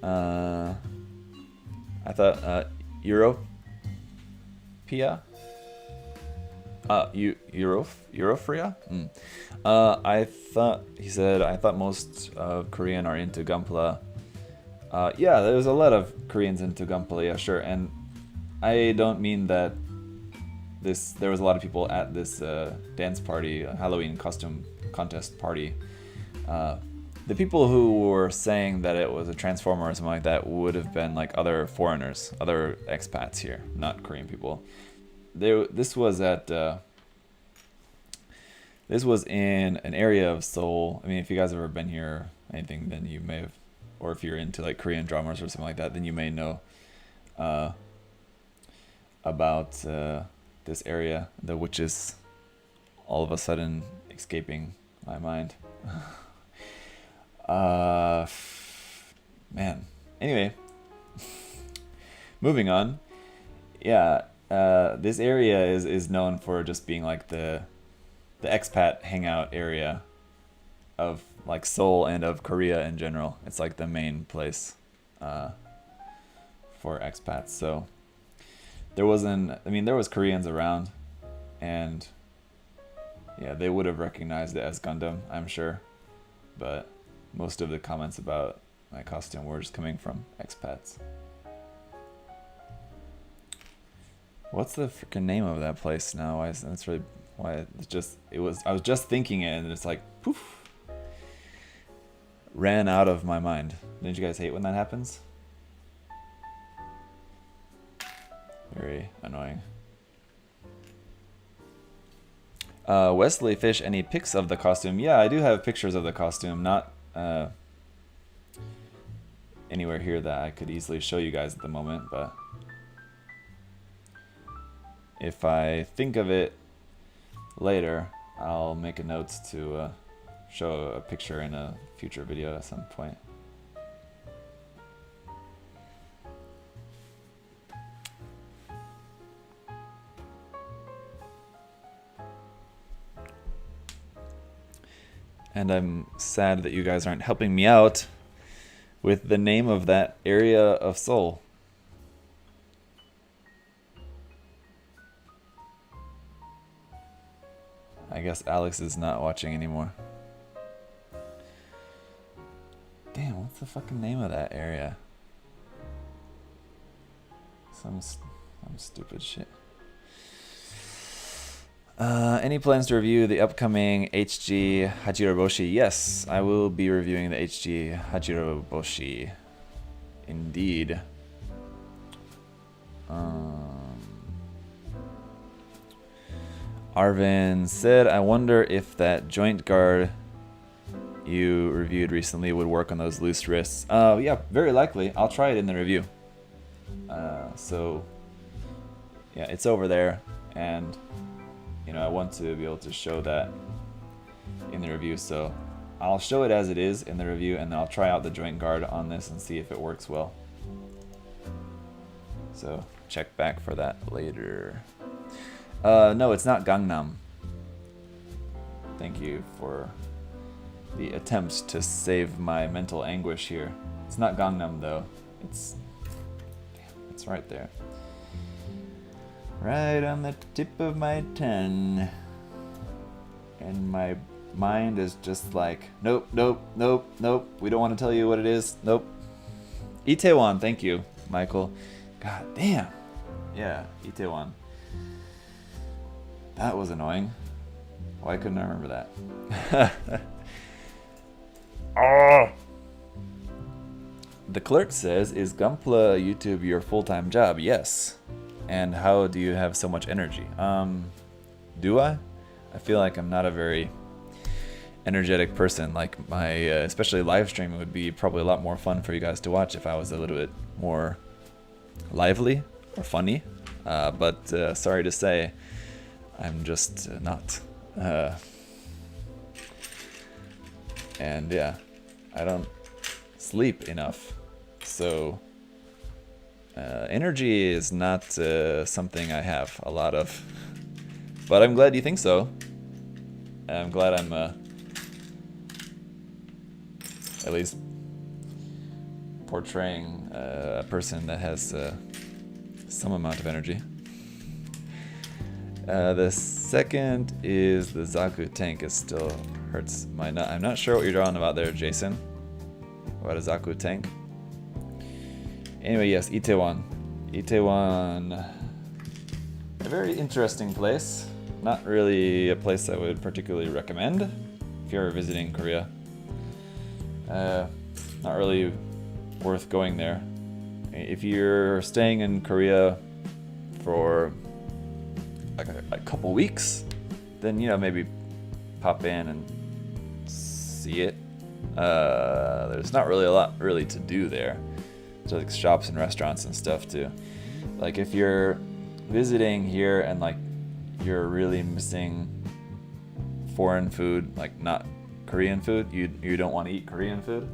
I thought Europia? Eurofria? He said, I thought most Korean are into Gunpla. Yeah, there's a lot of Koreans into Gunpla, yeah, sure. And I don't mean that there was a lot of people at this dance party, Halloween costume contest party. The people who were saying that it was a transformer or something like that would have been like other foreigners, other expats here, not Korean people. This was in an area of Seoul. I mean, if you guys have ever been here or anything, then you may have, or if you're into like Korean dramas or something like that, then you may know about this area, which is all of a sudden escaping my mind. Man. Anyway, moving on. Yeah, this area is known for just being like the expat hangout area of like Seoul and of Korea in general. It's like the main place for expats. So there was Koreans around, and yeah, they would have recognized it as Gundam, I'm sure. But most of the comments about my costume were just coming from expats. What's the freaking name of that place now? I was just thinking it, and it's like poof, ran out of my mind. Didn't you guys hate when that happens? Very annoying. Wesley Fish, any pics of the costume? Yeah, I do have pictures of the costume, not anywhere here that I could easily show you guys at the moment, but if I think of it later, I'll make a note to show a picture in a future video at some point. And I'm sad that you guys aren't helping me out with the name of that area of Seoul. I guess Alex is not watching anymore. Damn, what's the fucking name of that area? Some stupid shit. Any plans to review the upcoming HG Hajiroboshi? Yes, I will be reviewing the HG Hajiroboshi. Indeed. Arvin said, I wonder if that joint guard you reviewed recently would work on those loose wrists. Yeah, very likely. I'll try it in the review. So, yeah, it's over there, and you know, I want to be able to show that in the review, so I'll show it as it is in the review, and then I'll try out the joint guard on this and see if it works well. So check back for that later. No, it's not Gangnam. Thank you for the attempt to save my mental anguish here. It's not Gangnam though. It's right there. Right on the tip of my tongue. And my mind is just like, nope, nope, nope, nope. We don't want to tell you what it is. Nope. Itaewon, thank you, Michael. God damn. Yeah, Itaewon. That was annoying. Why couldn't I remember that? Oh! The clerk says, is Gunpla YouTube your full-time job? Yes. And how do you have so much energy? Do I? I feel like I'm not a very energetic person. Like my, especially live streaming would be probably a lot more fun for you guys to watch if I was a little bit more lively or funny. But sorry to say, I'm just not. And yeah, I don't sleep enough. So energy is not something I have a lot of. But I'm glad you think so. I'm glad I'm at least portraying a person that has some amount of energy. The second is the Zaku tank. It still hurts my nut. I'm not sure what you're drawing about there, Jason. About a Zaku tank. Anyway, yes, Itaewon. Itaewon, a very interesting place. Not really a place I would particularly recommend if you're visiting Korea. Not really worth going there. If you're staying in Korea for like a couple weeks, then maybe pop in and see it. There's not really a lot really to do there. There's like shops and restaurants and stuff too. Like if you're visiting here and like you're really missing foreign food, like not Korean food, you don't want to eat Korean food,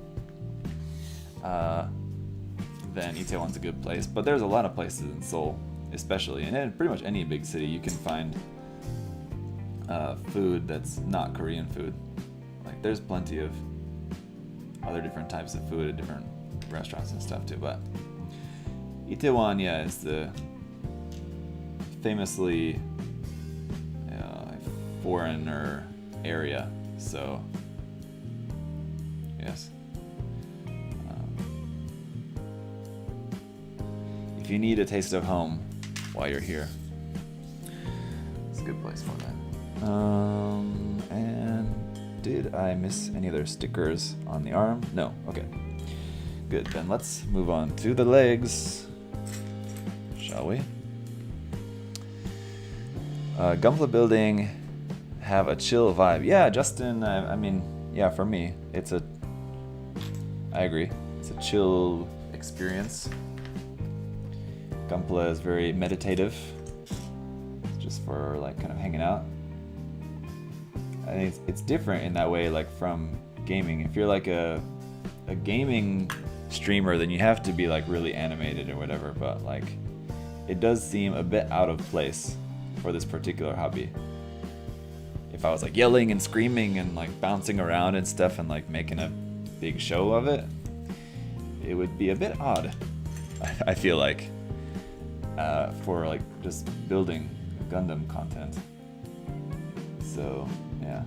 then Itaewon's a good place. But there's a lot of places in Seoul, especially, and in pretty much any big city you can find food that's not Korean food. Like there's plenty of other different types of food at different restaurants and stuff too. But Itaewon, is the famously foreigner area. So yes. If you need a taste of home while you're here, it's a good place for that. And did I miss any other stickers on the arm? No. Okay. Good. Then let's move on to the legs, shall we? Gunpla building have a chill vibe. Yeah, Justin. I mean, for me, I agree. It's a chill experience. Gunpla is very meditative. It's just for like kind of hanging out. I think it's different in that way, like from gaming. If you're like a gaming streamer, then you have to be like really animated or whatever. But like, it does seem a bit out of place for this particular hobby. If I was like yelling and screaming and like bouncing around and stuff and like making a big show of it, it would be a bit odd. I feel like. For like just building Gundam content. So yeah.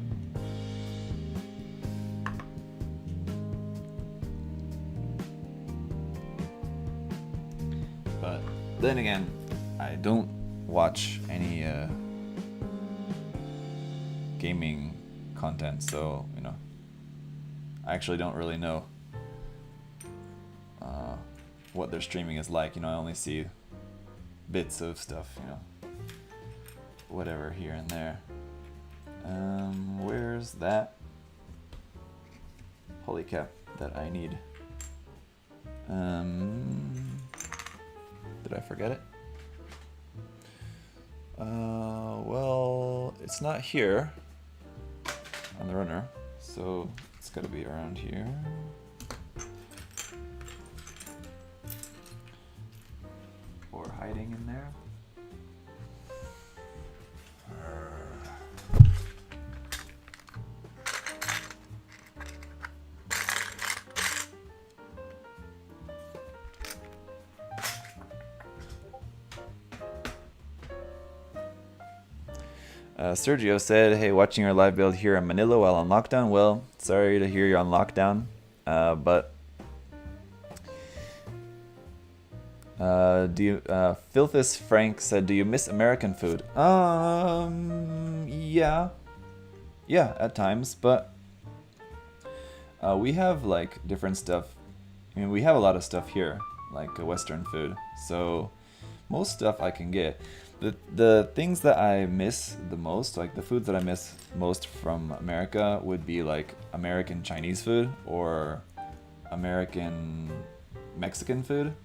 But then again, I don't watch any gaming content, so I actually don't really know what their streaming is like. I only see bits of stuff, whatever here and there. Where's that polycap that I need? Did I forget it? Well, it's not here on the runner, so it's gotta be around here. Or hiding in there. Sergio said, hey, watching your live build here in Manila while on lockdown. Well, sorry to hear you're on lockdown, but Filthus Frank said, do you miss American food? Yeah, at times, but we have like different stuff. I mean, we have a lot of stuff here, like Western food, so most stuff I can get. The things that I miss the most, like the foods that I miss most from America, would be like American Chinese food or American Mexican food.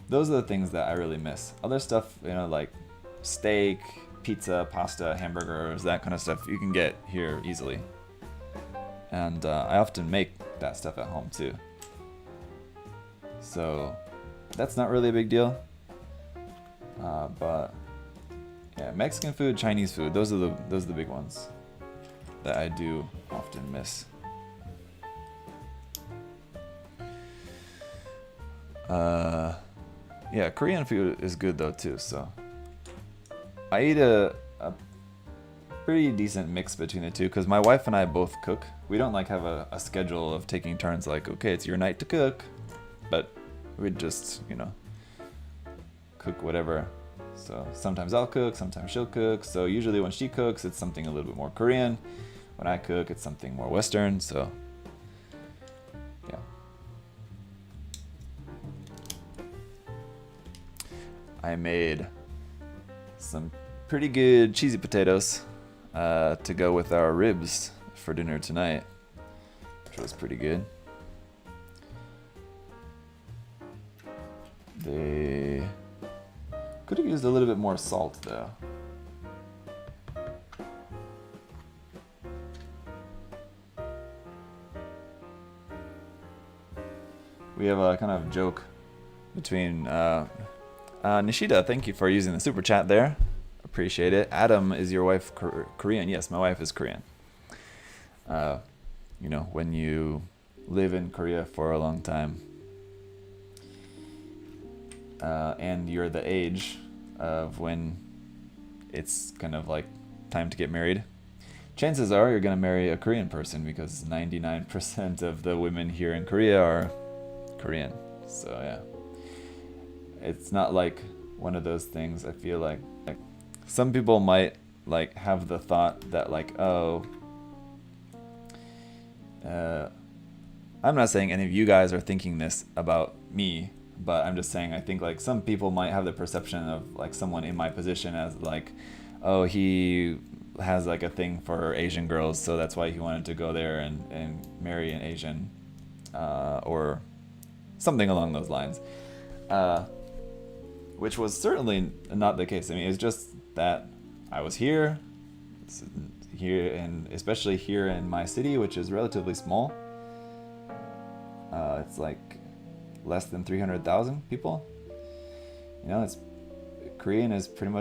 Those are the things that I really miss. Other stuff, like steak, pizza, pasta, hamburgers, that kind of stuff, you can get here easily. And I often make that stuff at home too. So that's not really a big deal. But yeah, Mexican food, Chinese food, those are the big ones that I do often miss. Yeah, Korean food is good though too, so I eat a pretty decent mix between the two, because my wife and I both cook. We don't like have a schedule of taking turns, like, okay, it's your night to cook, but we just, cook whatever. So sometimes I'll cook, sometimes she'll cook. So usually when she cooks, it's something a little bit more Korean. When I cook, it's something more Western. So I made some pretty good cheesy potatoes to go with our ribs for dinner tonight, which was pretty good. They could have used a little bit more salt though. We have a kind of joke between Nishida, thank you for using the super chat there. Appreciate it. Adam, is your wife Korean? Yes, my wife is Korean. You know, when you live in Korea for a long time, and you're the age of when it's kind of like time to get married, chances are you're going to marry a Korean person because 99% of the women here in Korea are Korean. So yeah, it's not like one of those things. I feel like some people might like have the thought that like, oh, I'm not saying any of you guys are thinking this about me, but I'm just saying I think like some people might have the perception of like someone in my position as like, oh, he has like a thing for Asian girls, so that's why he wanted to go there and marry an Asian, or something along those lines, which was certainly not the case. I mean, it's just that I was here, and especially here in my city, which is relatively small. It's like less than 300,000 people. You know, Korean is was pretty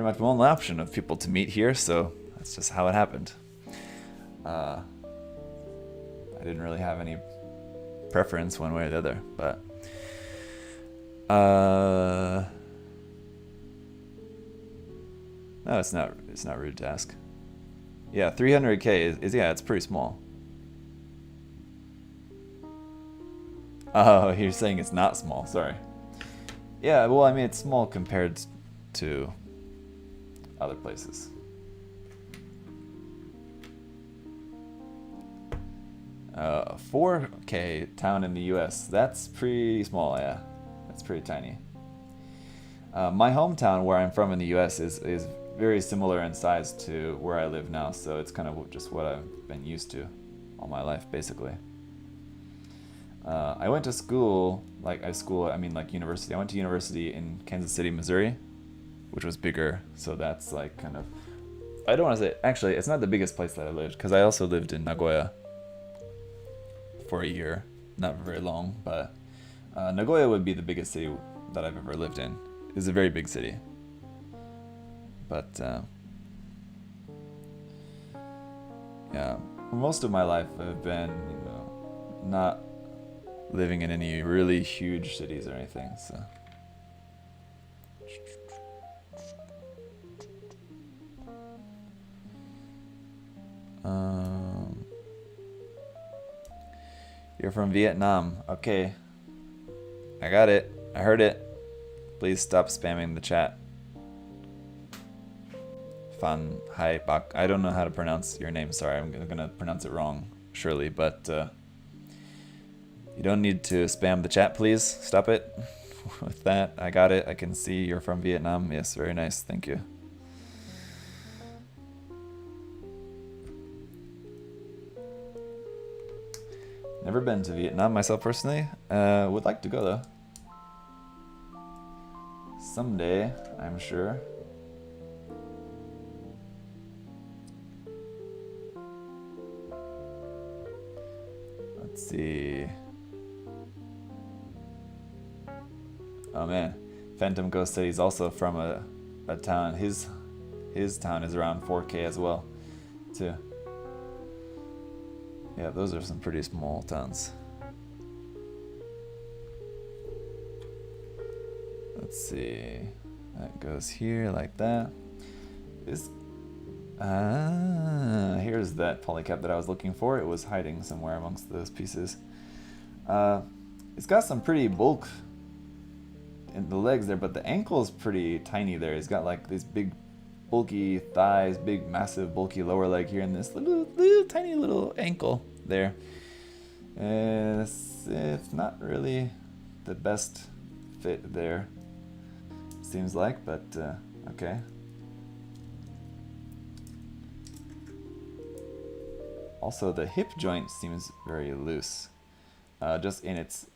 much my only option of people to meet here, so that's just how it happened. I didn't really have any preference one way or the other, but no, it's not rude to ask. Yeah, 300K is yeah, it's pretty small. Oh, you're saying it's not small, sorry. Yeah, well, I mean, it's small compared to other places. A 4K town in the US, that's pretty small, yeah. That's pretty tiny. My hometown, where I'm from in the US, is very similar in size to where I live now, so it's kind of just what I've been used to all my life, basically. I went to school, I mean like university. I went to university in Kansas City, Missouri, which was bigger, so that's like kind of, I don't want to say, actually, it's not the biggest place that I lived, because I also lived in Nagoya for a year, not very long, but Nagoya would be the biggest city that I've ever lived in. It's a very big city, but yeah, for most of my life I've been, you know, not living in any really huge cities or anything, so. You're from Vietnam. Okay. I got it. I heard it. Please stop spamming the chat. Fan Hai Bak. I don't know how to pronounce your name. Sorry, I'm gonna pronounce it wrong, surely, but you don't need to spam the chat, please. Stop it. With that, I got it. I can see you're from Vietnam. Yes, very nice. Thank you. Never been to Vietnam myself personally. Would like to go though. Someday, I'm sure. Let's see. Oh man, Phantom Ghost said he's also from a town. His town is around 4K as well, too. Yeah, those are some pretty small towns. Let's see. That goes here like that. Here's that polycap that I was looking for. It was hiding somewhere amongst those pieces. It's got some pretty bulk in the legs there, but the ankle is pretty tiny there. He's got like these big bulky thighs, big massive bulky lower leg here, and this little tiny little ankle there. It's not really the best fit there. seems like, but okay. Also, the hip joint seems very loose, just in its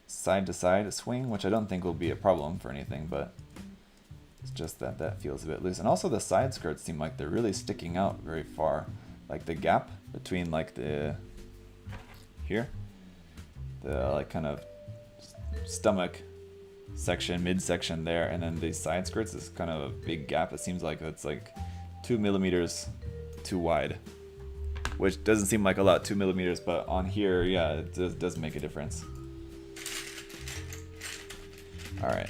side-to-side swing, which I don't think will be a problem for anything, but it's just that that feels a bit loose. And also the side skirts seem like they're really sticking out very far. Like the gap between like the, here, the like kind of stomach section, midsection there, and then the side skirts is kind of a big gap. It seems like it's like 2 millimeters too wide, which doesn't seem like a lot, 2 millimeters, but on here, yeah, it does make a difference. All right.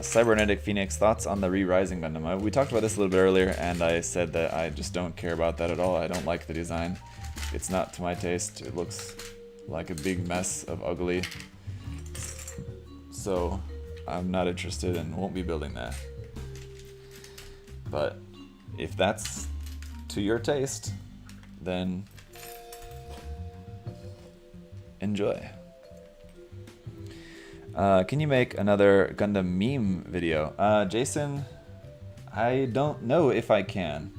Cybernetic Phoenix, thoughts on the Re-Rising Gundam? We talked about this a little bit earlier, and I said that I just don't care about that at all. I don't like the design. It's not to my taste. It looks like a big mess of ugly. So I'm not interested and won't be building that. But if that's to your taste, then enjoy. Can you make another Gundam meme video? Jason, I don't know if I can.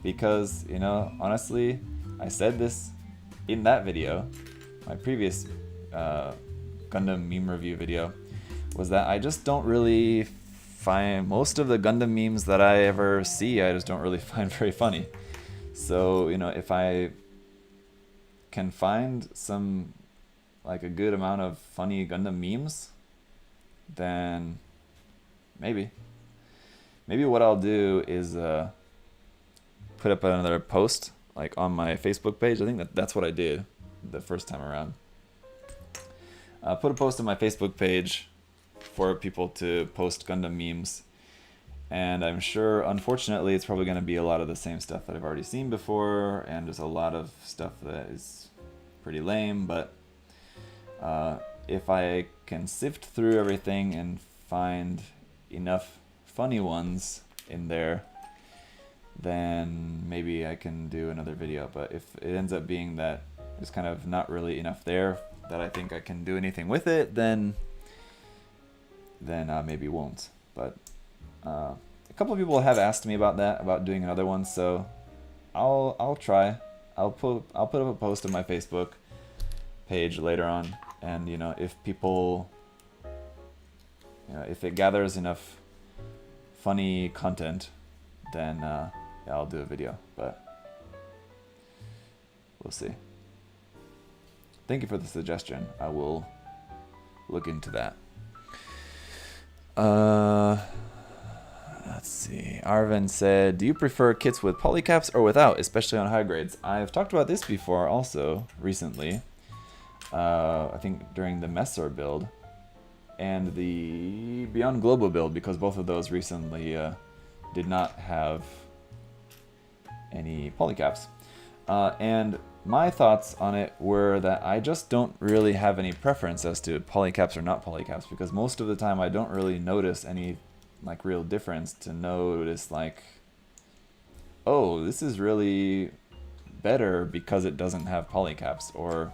Because, you know, honestly, I said this in that video, my previous Gundam meme review video, was that I just don't really find, most of the Gundam memes that I ever see, I just don't really find very funny. So, you know, if I can find some, like a good amount of funny Gundam memes, then maybe what I'll do is put up another post like on my Facebook page. I think that's what I did the first time around. Put a post on my Facebook page for people to post Gundam memes, and I'm sure, unfortunately, it's probably going to be a lot of the same stuff that I've already seen before, and there's a lot of stuff that is pretty lame, but if I can sift through everything and find enough funny ones in there, then maybe I can do another video. But if it ends up being that there's kind of not really enough there that I think I can do anything with it, then maybe won't. But a couple of people have asked me about that, about doing another one, so I'll try. I'll put up a post on my Facebook page later on, and you know, if people, you know, if it gathers enough funny content, then yeah, I'll do a video, but we'll see. Thank you for the suggestion. I will look into that. Let's see. Arvin said, do you prefer kits with polycaps or without, especially on high grades? I've talked about this before also, recently. I think during the Messor build and the Beyond Global build, because both of those recently did not have any polycaps. And my thoughts on it were that I just don't really have any preference as to polycaps or not polycaps, because most of the time I don't really notice any like real difference to notice like, oh, this is really better because it doesn't have polycaps, or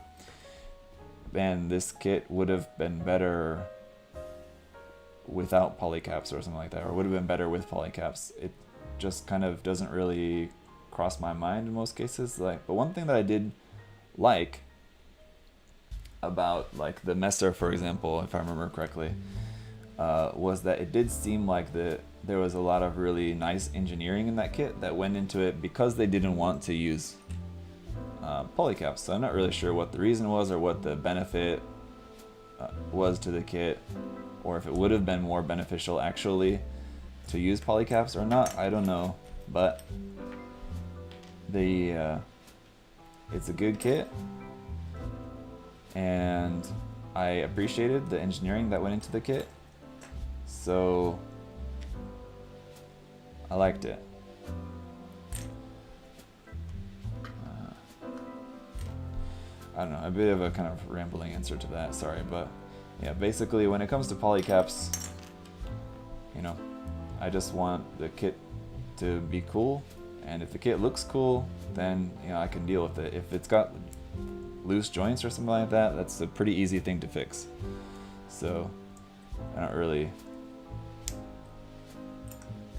man, this kit would have been better without polycaps or something like that, or would have been better with polycaps. It just kind of doesn't really cross my mind in most cases. Like, but one thing that I did like about like the Messer, for example, if I remember correctly, was that it did seem like there was a lot of really nice engineering in that kit that went into it because they didn't want to use polycaps. So I'm not really sure what the reason was or what the benefit was to the kit, or if it would have been more beneficial actually to use polycaps or not. I don't know, but it's a good kit, and I appreciated the engineering that went into the kit, so I liked it. I don't know, a bit of a kind of rambling answer to that, sorry, but yeah, basically when it comes to polycaps, you know, I just want the kit to be cool, and if the kit looks cool, then, you know, I can deal with it. If it's got loose joints or something like that, that's a pretty easy thing to fix. So I don't really,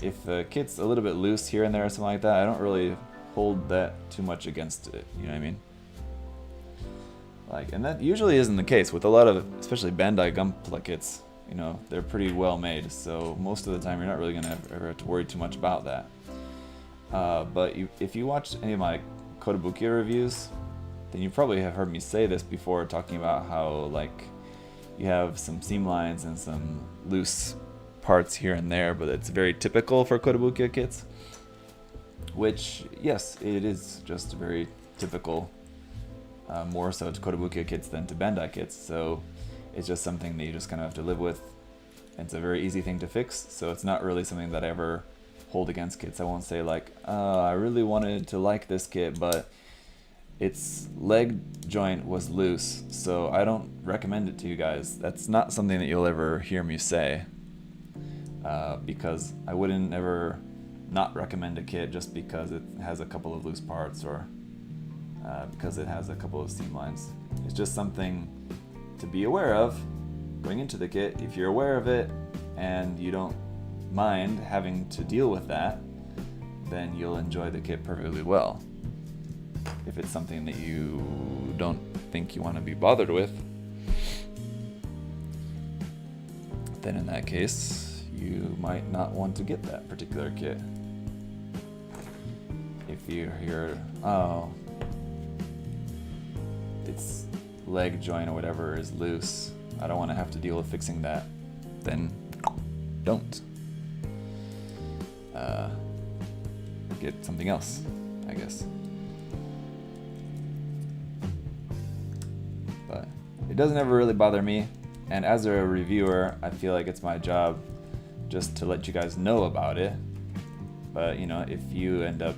if the kit's a little bit loose here and there or something like that, I don't really hold that too much against it, you know what I mean? Like, and that usually isn't the case with a lot of, especially Bandai Gunpla kits. You know, they're pretty well made, so most of the time you're not really gonna ever have to worry too much about that. But if you watch any of my Kotobukiya reviews, then you probably have heard me say this before, talking about how like you have some seam lines and some loose parts here and there, but it's very typical for Kotobukiya kits. Which, yes, it is just very typical. More so to Kotobukiya kits than to Bandai kits, so it's just something that you just kind of have to live with. It's a very easy thing to fix, so it's not really something that I ever hold against kits. I won't say like, I really wanted to like this kit, but its leg joint was loose, so I don't recommend it to you guys. That's not something that you'll ever hear me say, because I wouldn't ever not recommend a kit just because it has a couple of loose parts or because it has a couple of seam lines. It's just something to be aware of going into the kit. If you're aware of it and you don't mind having to deal with that, then you'll enjoy the kit perfectly well. If it's something that you don't think you want to be bothered with, then in that case you might not want to get that particular kit. If you hear, oh, its leg joint or whatever is loose, I don't want to have to deal with fixing that, then don't. Get something else, I guess. But it doesn't ever really bother me, and as a reviewer, I feel like it's my job just to let you guys know about it. But you know, if you end up,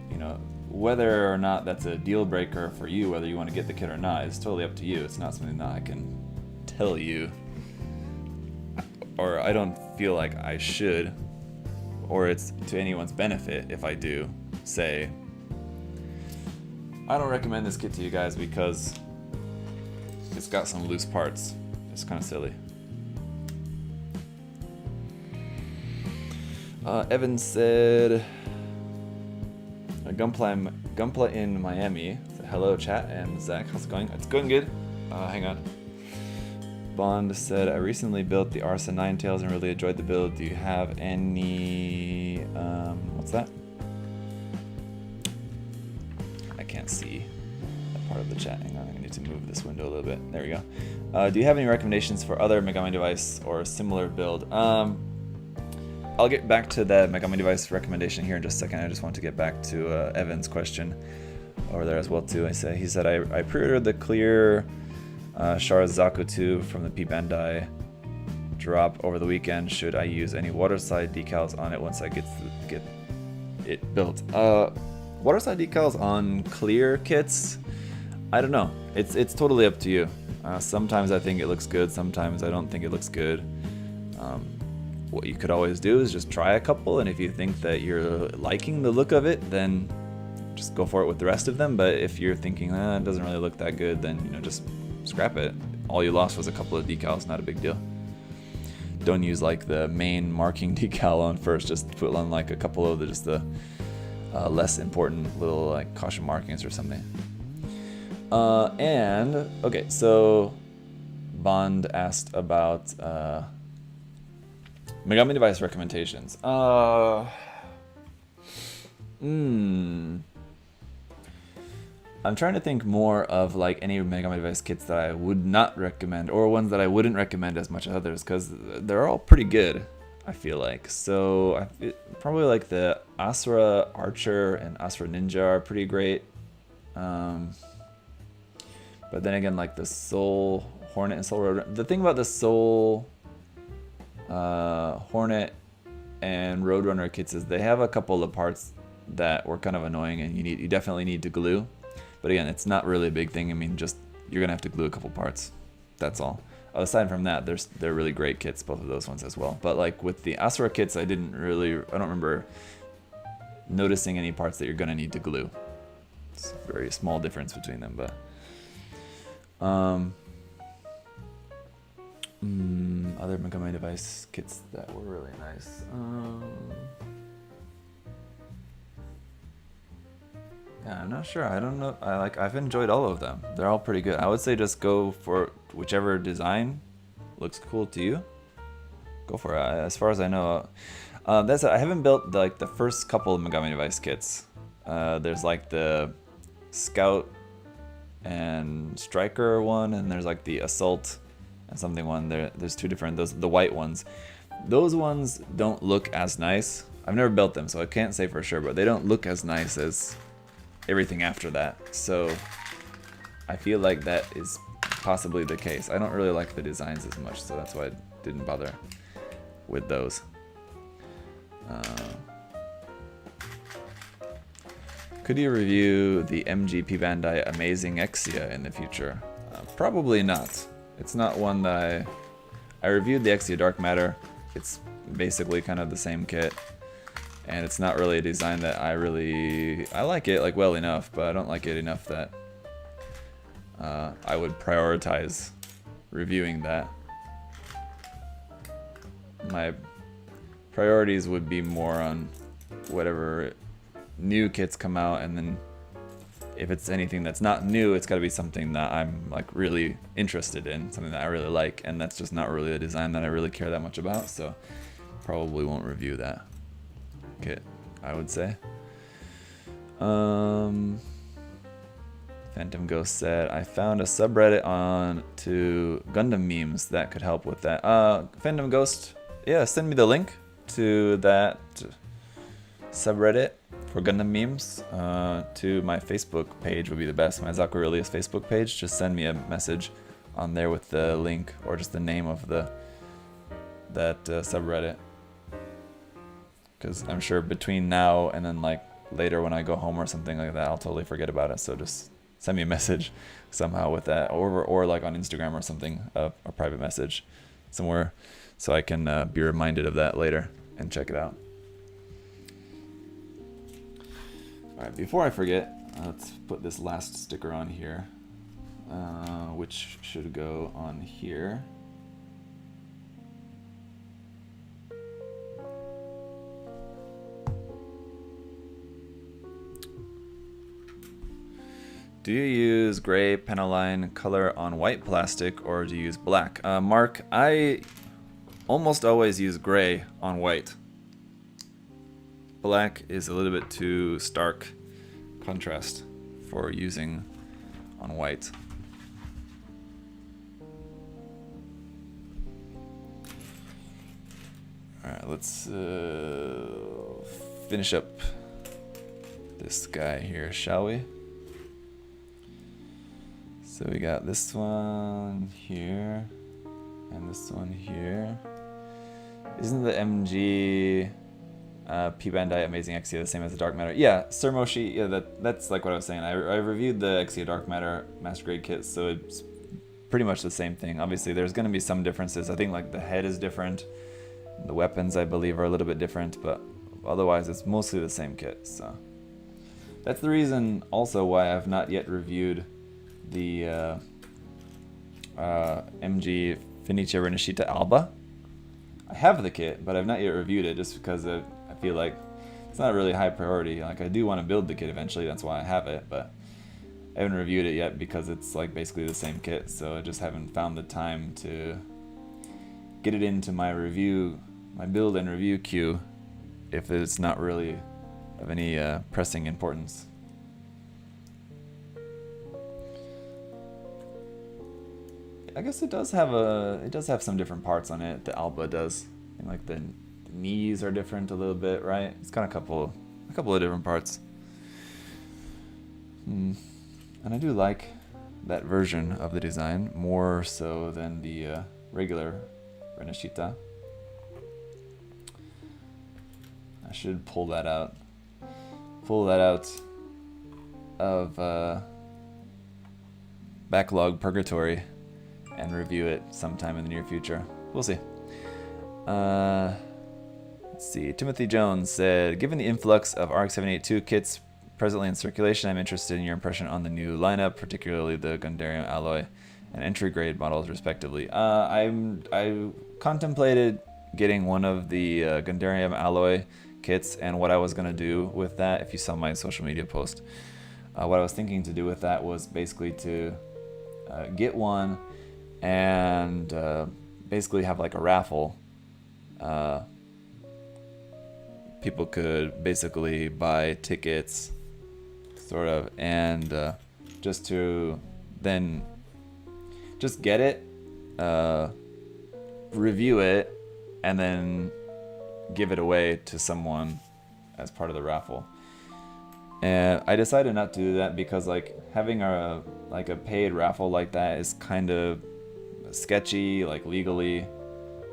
you know, whether or not that's a deal breaker for you, whether you want to get the kit or not, is totally up to you. It's not something that I can tell you, or I don't feel like I should, or it's to anyone's benefit if I do say, I don't recommend this kit to you guys because it's got some loose parts. It's kind of silly. Evan said, Gunpla in Miami. So hello chat, and Zach, how's it going? It's going good. Hang on. Bond said, I recently built the Arsa Ninetails and really enjoyed the build. Do you have any, what's that? I can't see that part of the chat. Hang on, I need to move this window a little bit. There we go. Do you have any recommendations for other Megami device or similar build? I'll get back to the Megami device recommendation here in just a second. I just want to get back to Evan's question over there as well too. He said I pre-ordered the clear Sharazaku 2 from the P Bandai drop over the weekend. Should I use any waterside decals on it once I get it built? Waterside decals on clear kits, I don't know. It's totally up to you. Sometimes I think it looks good, sometimes I don't think it looks good. What you could always do is just try a couple, and if you think that you're liking the look of it, then just go for it with the rest of them. But if you're thinking, it doesn't really look that good, then you know, just scrap it. All you lost was a couple of decals, not a big deal. Don't use like the main marking decal on first, just put on like a couple of the less important little like caution markings or something. And okay, so Bond asked about Megami device recommendations. I'm trying to think more of like any Megami device kits that I would not recommend, or ones that I wouldn't recommend as much as others, because they're all pretty good, I feel like. So probably like the Asura Archer and Asura Ninja are pretty great. But then again, like the Soul Hornet and Soul Roadrunner. The thing about the Soul Hornet and Roadrunner kits is they have a couple of parts that were kind of annoying, and you definitely need to glue. But again, it's not really a big thing. I mean, just you're gonna have to glue a couple parts. That's all. Aside from that, they're really great kits, both of those ones as well. But like with the Asura kits, I don't remember noticing any parts that you're gonna need to glue. It's a very small difference between them, but Other Megami device kits that were really nice. Yeah, I'm not sure. I don't know. I've enjoyed all of them. They're all pretty good. I would say just go for whichever design looks cool to you. Go for it. As far as I know, I haven't built the first couple of Megami device kits. There's like the Scout and Striker one, and there's like the Assault and something one. There's two different, the white ones. Those ones don't look as nice. I've never built them, so I can't say for sure, but they don't look as nice as everything after that. So I feel like that is possibly the case. I don't really like the designs as much, so that's why I didn't bother with those. Could you review the MGP Bandai Amazing Exia in the future? Probably not. It's not one that I reviewed the Exia Dark Matter. It's basically kind of the same kit, and it's not really a design that I like it like well enough, but I don't like it enough that I would prioritize reviewing that. My priorities would be more on whatever new kits come out, and then if it's anything that's not new, it's got to be something that I'm like really interested in, something that I really like, and that's just not really a design that I really care that much about, so probably won't review that kit, I would say. Phantom Ghost said, I found a subreddit on to Gundam memes that could help with that. Phantom Ghost, yeah, send me the link to that subreddit for Gundam memes to my Facebook page would be the best. My Zaku Aurelius Facebook page. Just send me a message on there with the link or just the name of that subreddit. Because I'm sure between now and then like later when I go home or something like that, I'll totally forget about it. So just send me a message somehow with that, or like on Instagram or something, a private message somewhere, so I can be reminded of that later and check it out. Alright, before I forget, let's put this last sticker on here, which should go on here. Do you use gray Panaline color on white plastic, or do you use black? Mark, I almost always use gray on white. Black is a little bit too stark contrast for using on white. Alright, let's finish up this guy here, shall we? So we got this one here, and this one here. Isn't the MG P Bandai Amazing Exia the same as the Dark Matter? Yeah, Sir Moshi, yeah, that's like what I was saying. I reviewed the Exia Dark Matter Master Grade kit, so it's pretty much the same thing. Obviously, there's going to be some differences. I think like the head is different. The weapons, I believe, are a little bit different, but otherwise it's mostly the same kit. So that's the reason also why I've not yet reviewed the MG Fenicia Renashita Alba. I have the kit, but I've not yet reviewed it just because I feel like it's not really high priority. Like I do want to build the kit eventually, that's why I have it, but I haven't reviewed it yet because it's like basically the same kit, so I just haven't found the time to get it into my build and review queue if it's not really of any pressing importance. I guess it does have some different parts on it. The Alba does, and like the knees are different a little bit, right? It's got a couple of different parts. And I do like that version of the design more so than the regular Renashita. I should pull that out of Backlog Purgatory and review it sometime in the near future. We'll see. Let's see. Timothy Jones said, given the influx of RX-782 kits presently in circulation, I'm interested in your impression on the new lineup, particularly the Gundarium alloy and entry grade models respectively. I contemplated getting one of the Gundam alloy kits, and what I was gonna do with that, if you saw my social media post, what I was thinking to do with that was basically to get one and basically have like a raffle. People could basically buy tickets, sort of, and just to then just get it, review it, and then give it away to someone as part of the raffle. And I decided not to do that because like having a paid raffle like that is kind of sketchy, like legally.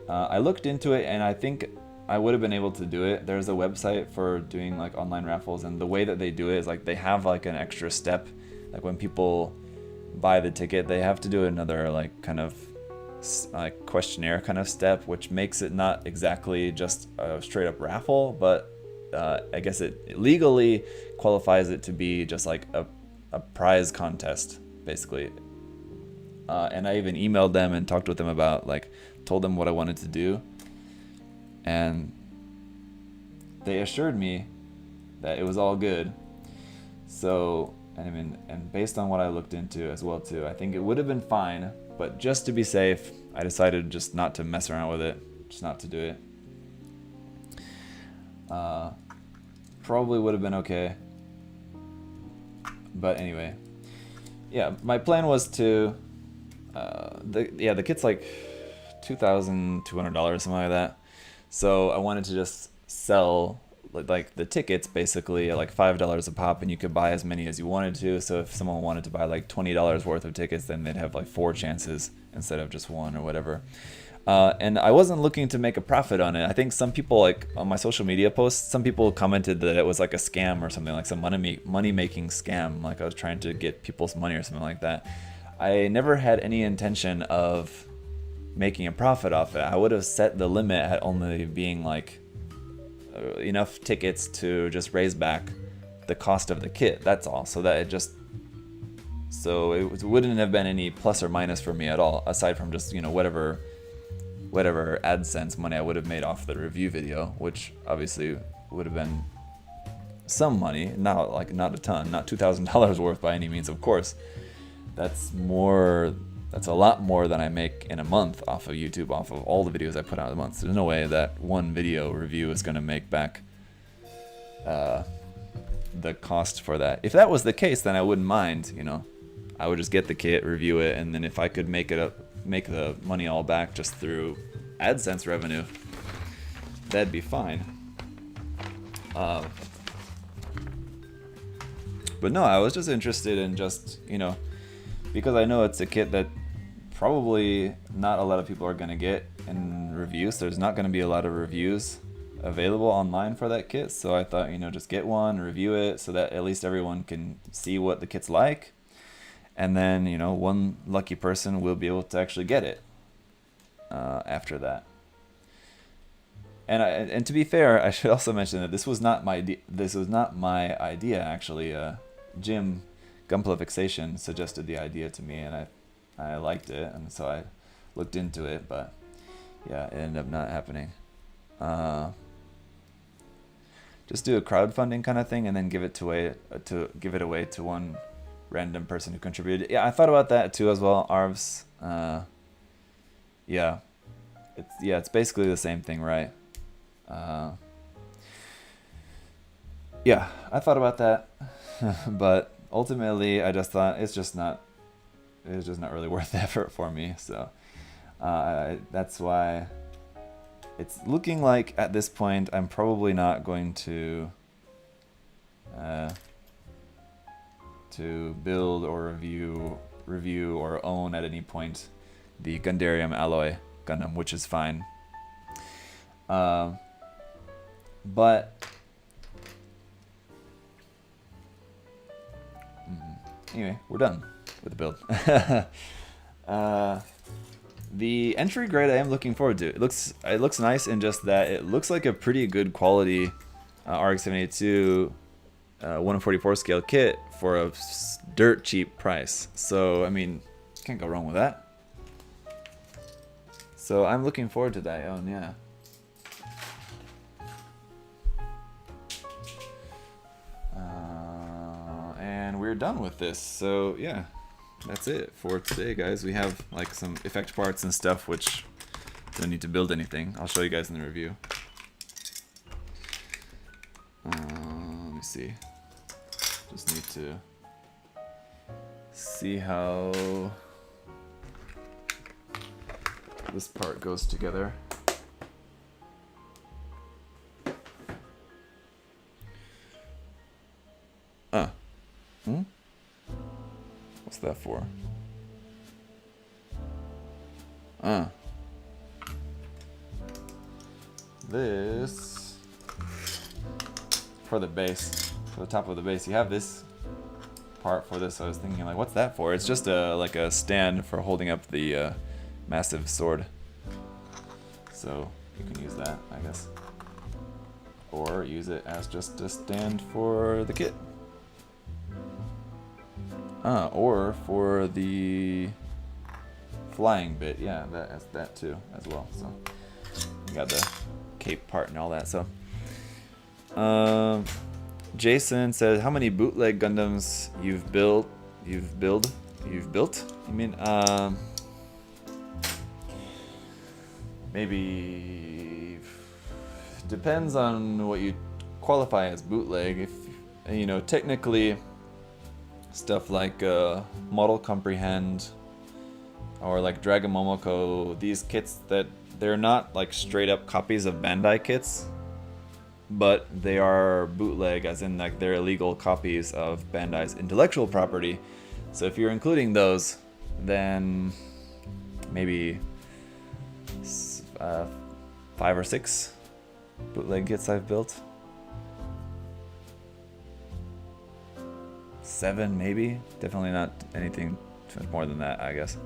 I looked into it and I think I would have been able to do it. There's a website for doing like online raffles, and the way that they do it is like they have like an extra step. Like when people buy the ticket, they have to do another like kind of like questionnaire kind of step, which makes it not exactly just a straight up raffle, but I guess it legally qualifies it to be just like a prize contest basically. And I even emailed them and talked with them about, like, told them what I wanted to do, and they assured me that it was all good. So, and I mean, and based on what I looked into as well too, I think it would have been fine, but just to be safe, I decided just not to mess around with it, just not to do it. Probably would have been okay, but anyway, yeah, my plan was to the kit's like $2,200, something like that. So I wanted to just sell like the tickets basically at like $5 a pop, and you could buy as many as you wanted to. So if someone wanted to buy like $20 worth of tickets, then they'd have like 4 chances instead of just 1 or whatever. And I wasn't looking to make a profit on it. I think some people, like on my social media posts, some people commented that it was like a scam or something, like some money making scam, like I was trying to get people's money or something like that. I never had any intention of making a profit off it. I would have set the limit at only being like enough tickets to just raise back the cost of the kit. That's all. So that it wouldn't have been any plus or minus for me at all, aside from just, you know, whatever AdSense money I would have made off the review video, which obviously would have been some money, not a ton, not $2,000 worth by any means, of course. That's a lot more than I make in a month off of YouTube, off of all the videos I put out in a month. So there's no way that one video review is going to make back the cost for that. If that was the case, then I wouldn't mind, you know. I would just get the kit, review it, and then if I could make the money all back just through AdSense revenue, that'd be fine. But no, I was just interested in just, you know, because I know it's a kit that probably not a lot of people are going to get in reviews. There's not going to be a lot of reviews available online for that kit. So I thought, you know, just get one, review it, so that at least everyone can see what the kit's like. And then, you know, one lucky person will be able to actually get it after that. And to be fair, I should also mention that this was not my idea actually. Jim Gunpla Fixation suggested the idea to me, and I liked it, and so I looked into it, but yeah, it ended up not happening. Just do a crowdfunding kind of thing, and then give it away to one random person who contributed. Yeah, I thought about that too as well. Arvs, it's basically the same thing, right? Yeah, I thought about that, but ultimately I just thought it's just not really worth the effort for me. So that's why it's looking like at this point I'm probably not going to build or review or own at any point the Gundam alloy Gundam, which is fine. But anyway, we're done with the build. The entry grade I am looking forward to. It looks nice in just that it looks like a pretty good quality RX-782 144 scale kit for a dirt cheap price. So I mean, Can't go wrong with that. So I'm looking forward to that, yeah. And we're done with this, so yeah, that's it for today, guys. We have like some effect parts and stuff which don't need to build anything. I'll show you guys in the review. Let me see. Just need to see how this part goes together. What's that for? This for the base, for the top of the base. You have this part for this. So I was thinking, like, what's that for? It's just like a stand for holding up the massive sword. So you can use that, I guess, or use it as just a stand for the kit. Or for the flying bit, yeah, that too as well. So you got the cape part and all that. So Jason says, how many bootleg Gundams you've built? You mean maybe depends on what you qualify as bootleg. If you know, technically stuff like Model Comprehend or like Dragon Momoko, these kits that they're not like straight up copies of Bandai kits, but they are bootleg, as in like they're illegal copies of Bandai's intellectual property. So if you're including those, then maybe 5 or 6 bootleg kits I've built. 7 maybe, definitely not anything too much more than that, I guess.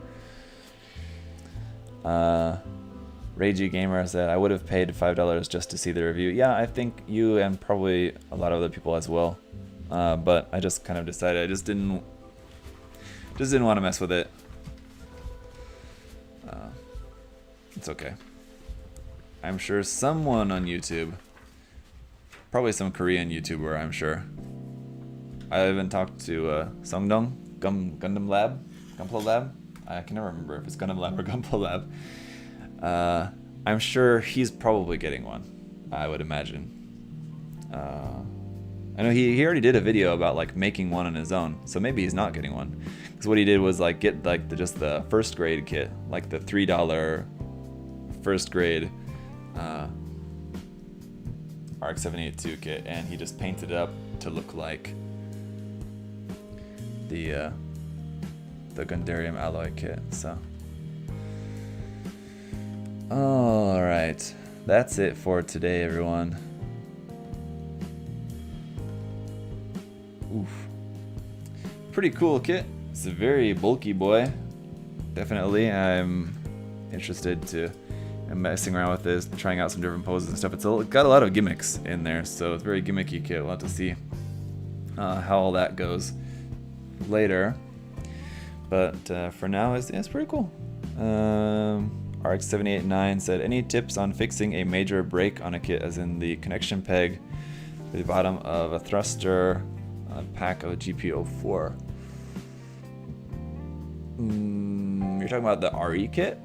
Ragey Gamer said, I would have paid $5 just to see the review. Yeah, I think you and probably a lot of other people as well. But I just kind of decided I just didn't want to mess with it. It's okay. I'm sure someone on YouTube, probably some Korean YouTuber, I'm sure. I even talked to Songdong, Gundam Lab, Gunpla Lab. I can never remember if it's Gundam Lab or Gunpla Lab. I'm sure he's probably getting one, I would imagine. I know he already did a video about like making one on his own, so maybe he's not getting one. Because what he did was like get like just the first grade kit, like the $3 first grade RX-782 kit, and he just painted it up to look like the Gundarium alloy kit. So alright, that's it for today, everyone. Oof. Pretty cool kit. It's a very bulky boy. Definitely, I'm interested to messing around with this, trying out some different poses and stuff. It's got a lot of gimmicks in there, so it's a very gimmicky kit. We'll have to see how all that goes later. But for now, it's pretty cool. RX-789 said, any tips on fixing a major break on a kit, as in the connection peg to the bottom of a thruster pack of a GP04? You're talking about the RE kit?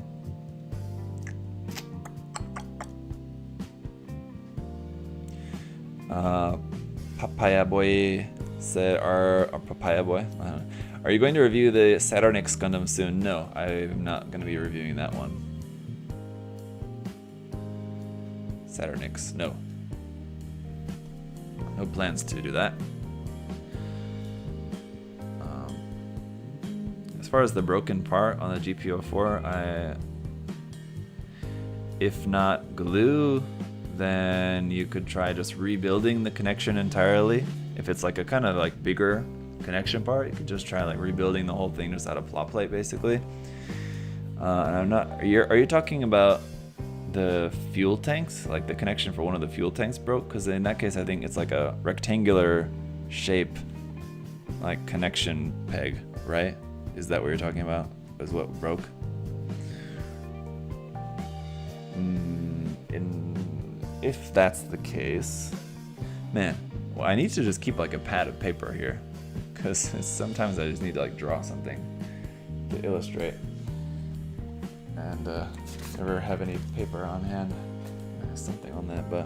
Papaya Boy said, Papaya Boy? I don't know. Are you going to review the Saturn X Gundam soon? No, I'm not going to be reviewing that one. Saturn X, no. No plans to do that. As far as the broken part on the GP04, if not glue, then you could try just rebuilding the connection entirely. If it's like a kind of like bigger connection part, you could just try like rebuilding the whole thing just out of plot plate, basically. And I'm not. Are you talking about the fuel tanks? Like the connection for one of the fuel tanks broke? Because in that case, I think it's like a rectangular shape, like connection peg, right? Is that what you're talking about? is what broke. If that's the case, man, well, I need to just keep like a pad of paper here, because sometimes I just need to like draw something to illustrate, and never have any paper on hand. Something on that, but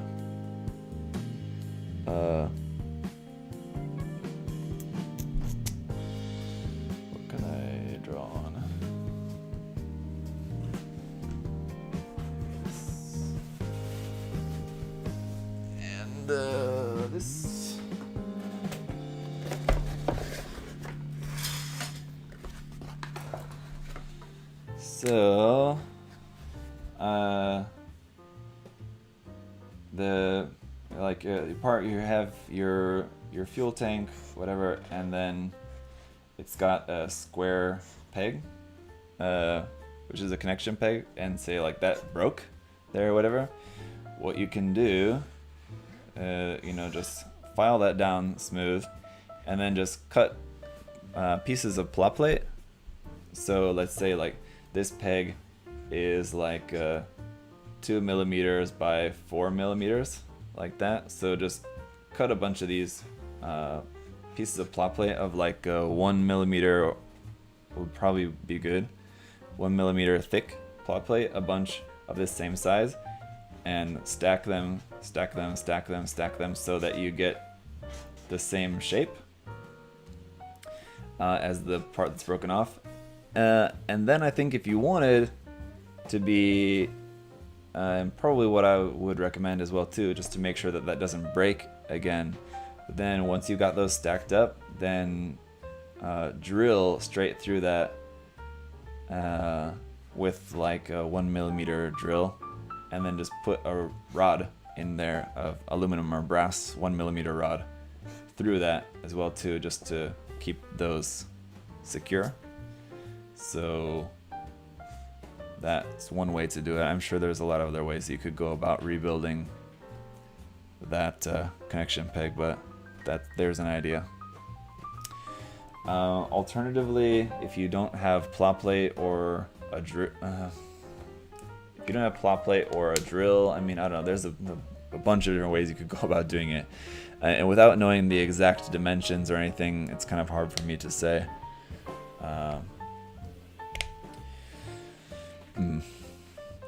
what can I draw on? And this. So, the like part you have your fuel tank, whatever, and then it's got a square peg, which is a connection peg, and say like that broke there or whatever. What you can do, just file that down smooth, and then just cut pieces of plot plate. So let's say like this peg is like 2 millimeters by 4 millimeters, like that. So just cut a bunch of these pieces of plot plate of like 1 millimeter would probably be good. 1 millimeter thick plot plate, a bunch of this same size, and stack them so that you get the same shape as the part that's broken off. And then I think if you wanted to be, and probably what I would recommend as well too, just to make sure that that doesn't break again, then once you got those stacked up, then drill straight through that with like a 1 millimeter drill, and then just put a rod in there of aluminum or brass 1 millimeter rod through that as well too, just to keep those secure. So that's one way to do it. I'm sure there's a lot of other ways you could go about rebuilding that connection peg, but there's an idea. Alternatively, if you don't have plot plate or a drill, if you don't have plot plate or a drill, I mean, I don't know. There's a bunch of different ways you could go about doing it, and without knowing the exact dimensions or anything, it's kind of hard for me to say.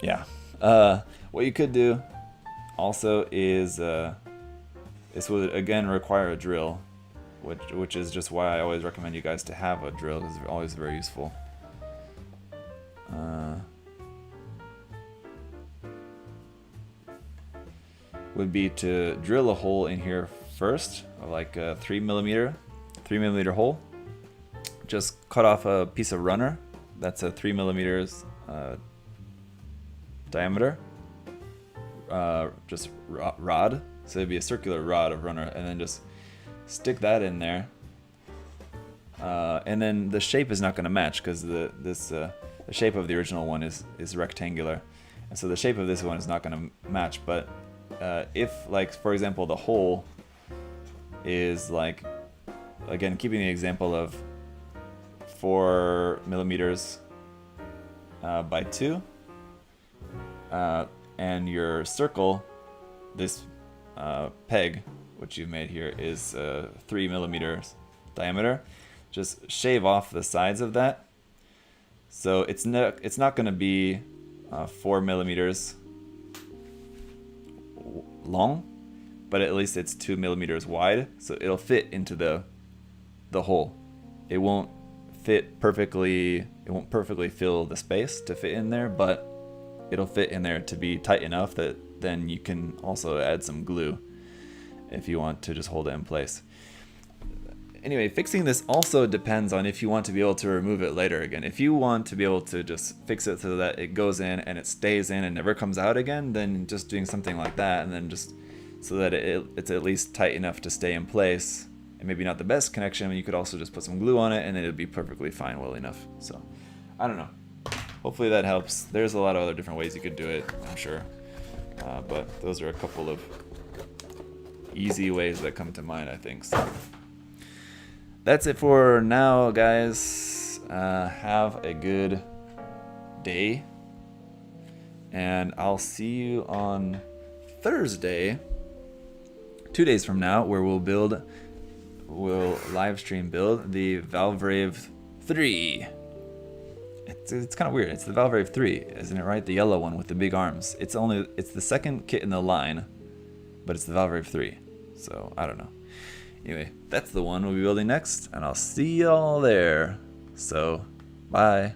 Yeah. What you could do also is this would again require a drill, which is just why I always recommend you guys to have a drill, because they're always very useful. Would be to drill a hole in here first, like a 3 millimeter hole. Just cut off a piece of runner that's a 3 millimeters diameter, just rod, so it'd be a circular rod of runner, and then just stick that in there, and then the shape is not going to match, because the shape of the original one is rectangular, and so the shape of this one is not going to match. But if, like, for example, the hole is like, again, keeping the example of 4 millimeters by 2, and your circle, this peg, which you've made here, is 3 millimeters diameter. Just shave off the sides of that, so it's not going to be 4 millimeters long, but at least it's 2 millimeters wide, so it'll fit into the hole. It won't fit perfectly. It won't perfectly fill the space to fit in there, but it'll fit in there to be tight enough that then you can also add some glue if you want to just hold it in place. Anyway, fixing this also depends on if you want to be able to remove it later again. If you want to be able to just fix it so that it goes in and it stays in and never comes out again, then just doing something like that, and then just so that it's at least tight enough to stay in place, and maybe not the best connection, you could also just put some glue on it and it'll be perfectly fine, well enough. So, I don't know. Hopefully that helps. There's a lot of other different ways you could do it, I'm sure. But those are a couple of easy ways that come to mind, I think. So that's it for now, guys. have a good day, and I'll see you on Thursday, 2 days from now, where we'll live stream build the Valvrave 3. It's kind of weird. It's the Valvrave 3, isn't it right? The yellow one with the big arms. It's the second kit in the line, but it's the Valvrave 3. So, I don't know. Anyway, that's the one we'll be building next, and I'll see y'all there. So, bye.